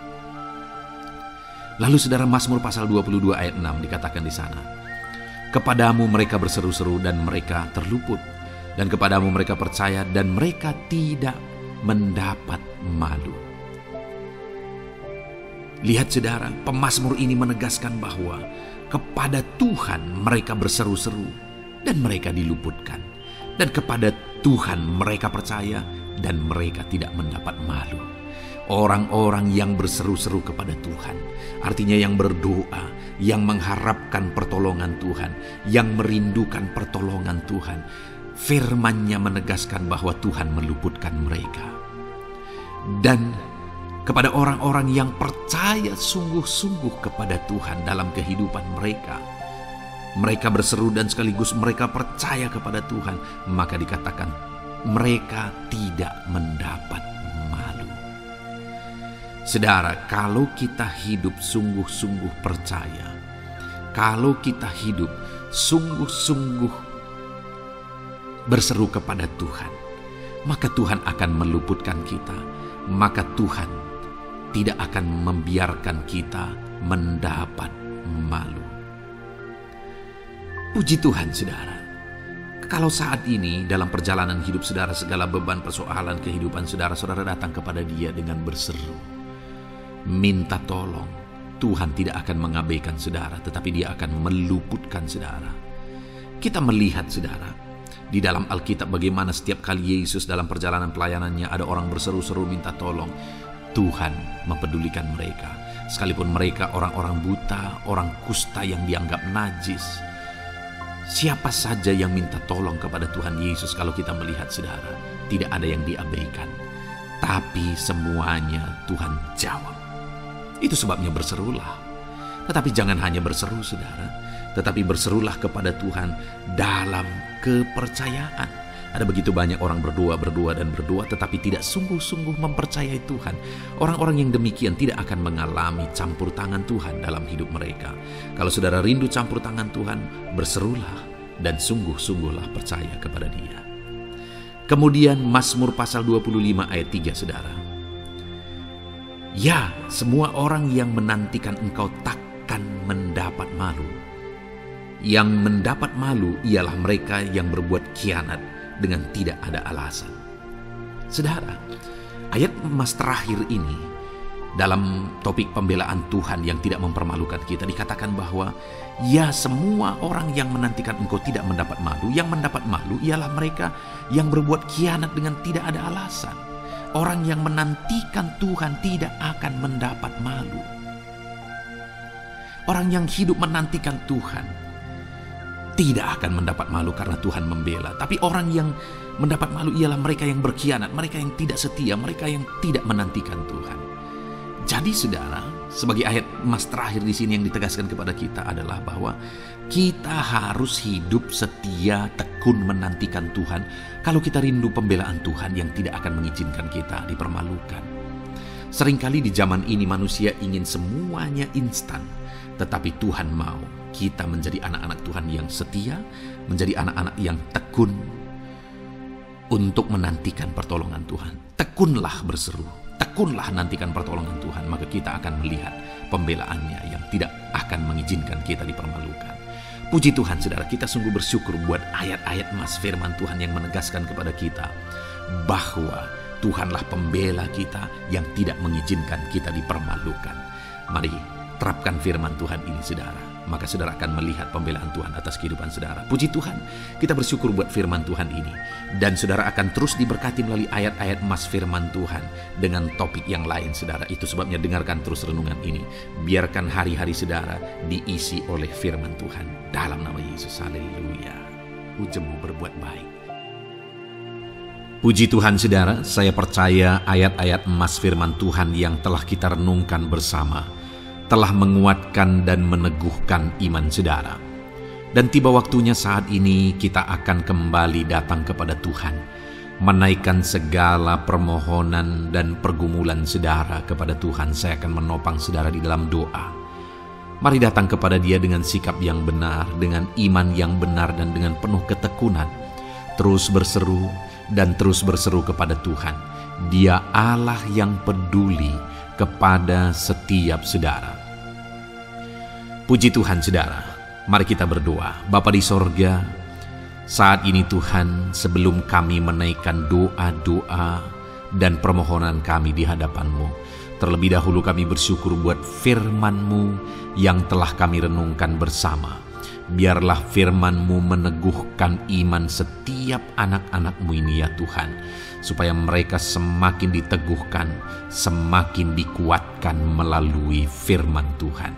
Lalu saudara, Mazmur pasal 22 ayat 6 dikatakan di sana, kepadamu mereka berseru-seru dan mereka terluput, dan kepadamu mereka percaya dan mereka tidak mendapat malu. Lihat saudara, pemazmur ini menegaskan bahwa kepada Tuhan mereka berseru-seru dan mereka diluputkan. Dan kepada Tuhan mereka percaya dan mereka tidak mendapat malu. Orang-orang yang berseru-seru kepada Tuhan, artinya yang berdoa, yang mengharapkan pertolongan Tuhan, yang merindukan pertolongan Tuhan, firman-Nya menegaskan bahwa Tuhan meluputkan mereka. Dan kepada orang-orang yang percaya sungguh-sungguh kepada Tuhan dalam kehidupan mereka, mereka berseru dan sekaligus mereka percaya kepada Tuhan, maka dikatakan mereka tidak mendapat malu. Saudara, kalau kita hidup sungguh-sungguh percaya, kalau kita hidup sungguh-sungguh berseru kepada Tuhan, maka Tuhan akan meluputkan kita, maka Tuhan tidak akan membiarkan kita mendapat malu. Puji Tuhan saudara, kalau saat ini dalam perjalanan hidup saudara, segala beban persoalan kehidupan saudara datang kepada Dia dengan berseru, minta tolong, Tuhan tidak akan mengabaikan saudara, tetapi Dia akan meluputkan saudara. Kita melihat saudara, di dalam Alkitab bagaimana setiap kali Yesus dalam perjalanan pelayanannya ada orang berseru-seru minta tolong, Tuhan mempedulikan mereka. Sekalipun mereka orang-orang buta, orang kusta yang dianggap najis, siapa saja yang minta tolong kepada Tuhan Yesus, kalau kita melihat saudara, tidak ada yang diabaikan, tapi semuanya Tuhan jawab. Itu sebabnya berserulah. Tetapi jangan hanya berseru saudara, tetapi berserulah kepada Tuhan dalam kepercayaan. Ada begitu banyak orang berdoa, tetapi tidak sungguh-sungguh mempercayai Tuhan. Orang-orang yang demikian tidak akan mengalami campur tangan Tuhan dalam hidup mereka. Kalau saudara rindu campur tangan Tuhan, berserulah dan sungguh-sungguhlah percaya kepada Dia. Kemudian Mazmur pasal 25 ayat 3 saudara. Ya, semua orang yang menantikan Engkau takkan mendapat malu. Yang mendapat malu ialah mereka yang berbuat khianat dengan tidak ada alasan. Saudara, ayat emas terakhir ini dalam topik pembelaan Tuhan yang tidak mempermalukan kita, dikatakan bahwa ya, semua orang yang menantikan Engkau tidak mendapat malu. Yang mendapat malu ialah mereka yang berbuat khianat dengan tidak ada alasan. Orang yang menantikan Tuhan tidak akan mendapat malu. Orang yang hidup menantikan Tuhan tidak akan mendapat malu karena Tuhan membela. Tapi orang yang mendapat malu ialah mereka yang berkhianat, mereka yang tidak setia, mereka yang tidak menantikan Tuhan. Jadi saudara, sebagai ayat emas terakhir di sini yang ditegaskan kepada kita adalah bahwa kita harus hidup setia, tekun menantikan Tuhan. Kalau kita rindu pembelaan Tuhan yang tidak akan mengizinkan kita dipermalukan. Seringkali di zaman ini manusia ingin semuanya instan, tetapi Tuhan mau kita menjadi anak-anak Tuhan yang setia, menjadi anak-anak yang tekun untuk menantikan pertolongan Tuhan. Tekunlah berseru, tekunlah nantikan pertolongan Tuhan, maka kita akan melihat pembelaannya yang tidak akan mengizinkan kita dipermalukan. Puji Tuhan saudara, kita sungguh bersyukur buat ayat-ayat emas firman Tuhan yang menegaskan kepada kita bahwa Tuhanlah pembela kita yang tidak mengizinkan kita dipermalukan. Mari terapkan firman Tuhan ini saudara, maka saudara akan melihat pembelaan Tuhan atas kehidupan saudara. Puji Tuhan, kita bersyukur buat firman Tuhan ini. Dan saudara akan terus diberkati melalui ayat-ayat emas firman Tuhan dengan topik yang lain saudara. Itu sebabnya dengarkan terus renungan ini. Biarkan hari-hari saudara diisi oleh firman Tuhan. Dalam nama Yesus, haleluya. Ujungmu berbuat baik. Puji Tuhan saudara, saya percaya ayat-ayat emas firman Tuhan yang telah kita renungkan bersama telah menguatkan dan meneguhkan iman saudara. Dan tiba waktunya saat ini kita akan kembali datang kepada Tuhan, menaikkan segala permohonan dan pergumulan saudara kepada Tuhan. Saya akan menopang saudara di dalam doa. Mari datang kepada Dia dengan sikap yang benar, dengan iman yang benar dan dengan penuh ketekunan. Terus berseru dan terus berseru kepada Tuhan. Dia Allah yang peduli kepada setiap saudara. Puji Tuhan saudara, mari kita berdoa. Bapa di sorga, saat ini Tuhan, sebelum kami menaikkan doa-doa dan permohonan kami di hadapan-Mu, terlebih dahulu kami bersyukur buat firman-Mu yang telah kami renungkan bersama. Biarlah firman-Mu meneguhkan iman setiap anak-anak-Mu ini ya Tuhan, supaya mereka semakin diteguhkan, semakin dikuatkan melalui firman Tuhan.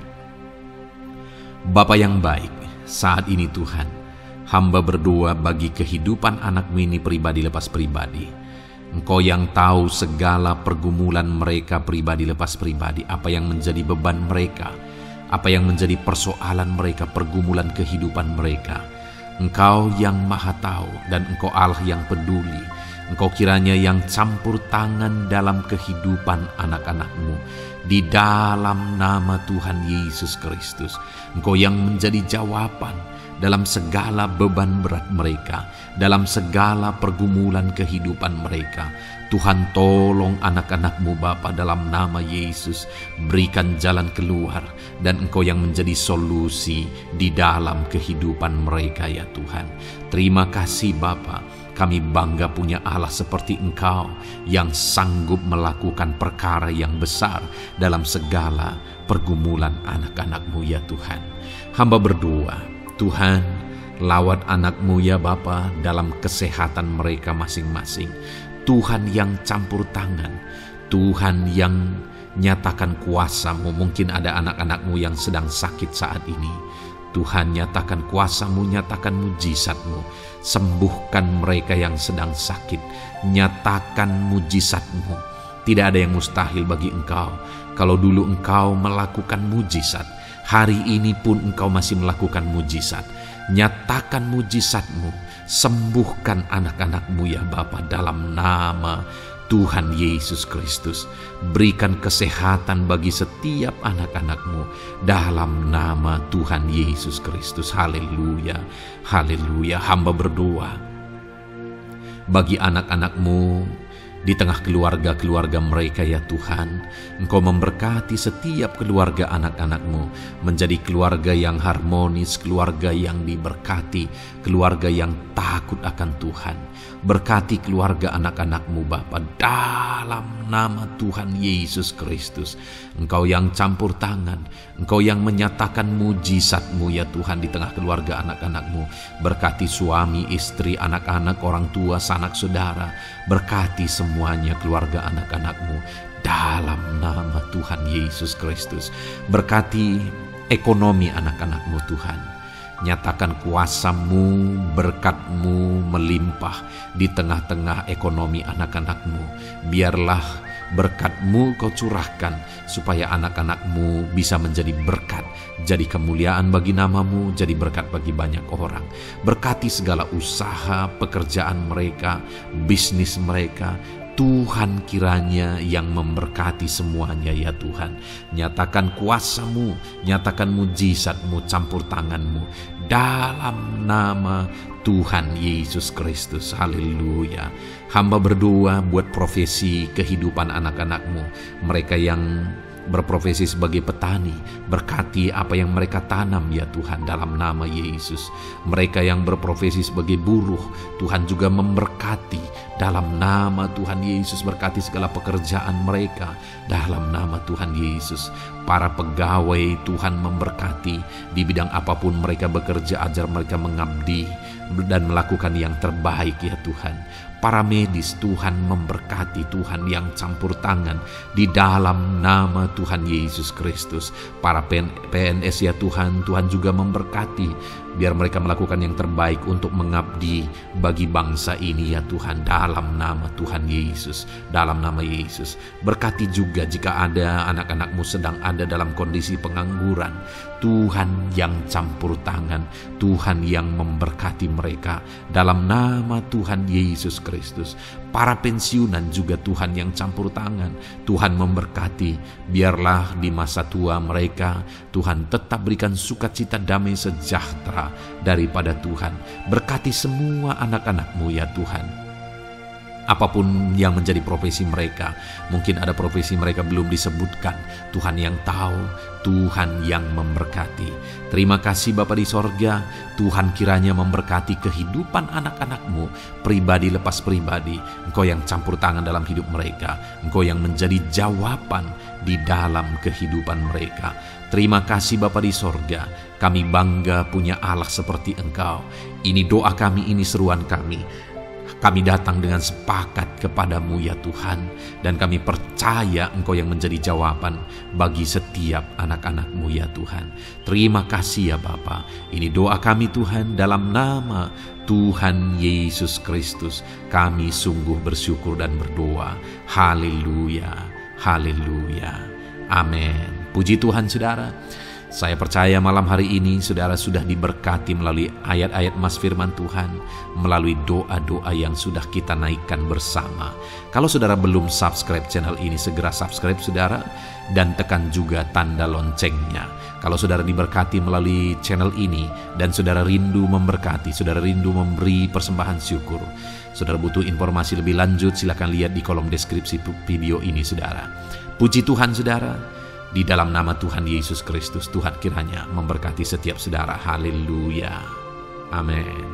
Bapa yang baik, saat ini Tuhan, hamba berdoa bagi kehidupan anak-Mu ini pribadi lepas pribadi. Engkau yang tahu segala pergumulan mereka pribadi lepas pribadi, apa yang menjadi beban mereka, apa yang menjadi persoalan mereka, pergumulan kehidupan mereka. Engkau yang maha tahu dan Engkau Allah yang peduli. Engkau kiranya yang campur tangan dalam kehidupan anak-anak-Mu. Di dalam nama Tuhan Yesus Kristus, Engkau yang menjadi jawaban dalam segala beban berat mereka, dalam segala pergumulan kehidupan mereka. Tuhan tolong anak-anak-Mu Bapa dalam nama Yesus. Berikan jalan keluar dan Engkau yang menjadi solusi di dalam kehidupan mereka ya Tuhan. Terima kasih Bapa. Kami bangga punya Allah seperti Engkau yang sanggup melakukan perkara yang besar dalam segala pergumulan anak-anak-Mu ya Tuhan. Hamba berdoa, Tuhan, lawat anak-Mu ya Bapa dalam kesehatan mereka masing-masing. Tuhan yang campur tangan, Tuhan yang nyatakan kuasa-Mu. Mungkin ada anak-anak-Mu yang sedang sakit saat ini. Tuhan, nyatakan kuasa-Mu, nyatakan mujizat-Mu. Sembuhkan mereka yang sedang sakit. Nyatakan mujizat-Mu. Tidak ada yang mustahil bagi Engkau. Kalau dulu Engkau melakukan mujizat, hari ini pun Engkau masih melakukan mujizat. Nyatakan mujizat-Mu. Sembuhkan anak-anak-Mu ya Bapa dalam nama Tuhan Yesus Kristus. Berikan kesehatan bagi setiap anak-anak-Mu dalam nama Tuhan Yesus Kristus. Haleluya, haleluya. Hamba berdoa bagi anak-anak-Mu di tengah keluarga-keluarga mereka ya Tuhan. Engkau memberkati setiap keluarga anak-anak-Mu menjadi keluarga yang harmonis, keluarga yang diberkati, keluarga yang takut akan Tuhan. Berkati keluarga anak-anak-Mu Bapa dalam nama Tuhan Yesus Kristus. Engkau yang campur tangan, Engkau yang menyatakan mujizat-Mu ya Tuhan di tengah keluarga anak-anak-Mu. Berkati suami, istri, anak-anak, orang tua, sanak saudara. Berkati semuanya keluarga anak-anak-Mu dalam nama Tuhan Yesus Kristus. Berkati ekonomi anak-anak-Mu Tuhan. Nyatakan kuasa-Mu, berkat-Mu melimpah di tengah-tengah ekonomi anak-anak-Mu. Biarlah berkat-Mu Kau curahkan supaya anak-anak-Mu bisa menjadi berkat, jadi kemuliaan bagi nama-Mu, jadi berkat bagi banyak orang. Berkati segala usaha, pekerjaan mereka, bisnis mereka. Tuhan kiranya yang memberkati semuanya ya Tuhan. Nyatakan kuasa-Mu, nyatakan mujizat-Mu, campur tangan-Mu dalam nama Tuhan Yesus Kristus. Haleluya. Hamba berdoa buat profesi kehidupan anak-anak-Mu, mereka yang berprofesi sebagai petani, berkati apa yang mereka tanam ya Tuhan dalam nama Yesus. Mereka yang berprofesi sebagai buruh, Tuhan juga memberkati dalam nama Tuhan Yesus. Berkati segala pekerjaan mereka dalam nama Tuhan Yesus. Para pegawai Tuhan memberkati di bidang apapun mereka bekerja, ajar mereka mengabdi dan melakukan yang terbaik ya Tuhan. Para medis Tuhan memberkati, Tuhan yang campur tangan di dalam nama Tuhan Yesus Kristus. Para PNS ya Tuhan, Tuhan juga memberkati biar mereka melakukan yang terbaik untuk mengabdi bagi bangsa ini ya Tuhan dalam nama Tuhan Yesus. Dalam nama Yesus. Berkati juga jika ada anak-anakmu sedang ada dalam kondisi pengangguran, Tuhan yang campur tangan, Tuhan yang memberkati mereka dalam nama Tuhan Yesus Kristus. Para pensiunan juga Tuhan yang campur tangan, Tuhan memberkati. Biarlah di masa tua mereka Tuhan tetap berikan sukacita, damai sejahtera daripada Tuhan. Berkati semua anak-anakmu ya Tuhan. Apapun yang menjadi profesi mereka, mungkin ada profesi mereka belum disebutkan, Tuhan yang tahu, Tuhan yang memberkati. Terima kasih Bapa di sorga, Tuhan kiranya memberkati kehidupan anak-anakmu, pribadi lepas pribadi. Engkau yang campur tangan dalam hidup mereka, Engkau yang menjadi jawaban di dalam kehidupan mereka. Terima kasih Bapa di sorga, kami bangga punya Allah seperti Engkau. Ini doa kami, ini seruan kami. Kami datang dengan sepakat kepadamu ya Tuhan, dan kami percaya Engkau yang menjadi jawaban bagi setiap anak-anakmu ya Tuhan. Terima kasih ya Bapa. Ini doa kami Tuhan dalam nama Tuhan Yesus Kristus. Kami sungguh bersyukur dan berdoa. Haleluya, haleluya, amin. Puji Tuhan saudara. Saya percaya malam hari ini saudara sudah diberkati melalui ayat-ayat Mas Firman Tuhan, melalui doa-doa yang sudah kita naikkan bersama. Kalau saudara belum subscribe channel ini, segera subscribe saudara, dan tekan juga tanda loncengnya. Kalau saudara diberkati melalui channel ini dan saudara rindu memberkati, saudara rindu memberi persembahan syukur, saudara butuh informasi lebih lanjut, silakan lihat di kolom deskripsi video ini saudara. Puji Tuhan saudara. Di dalam nama Tuhan Yesus Kristus, Tuhan kiranya memberkati setiap saudara. Haleluya. Amin.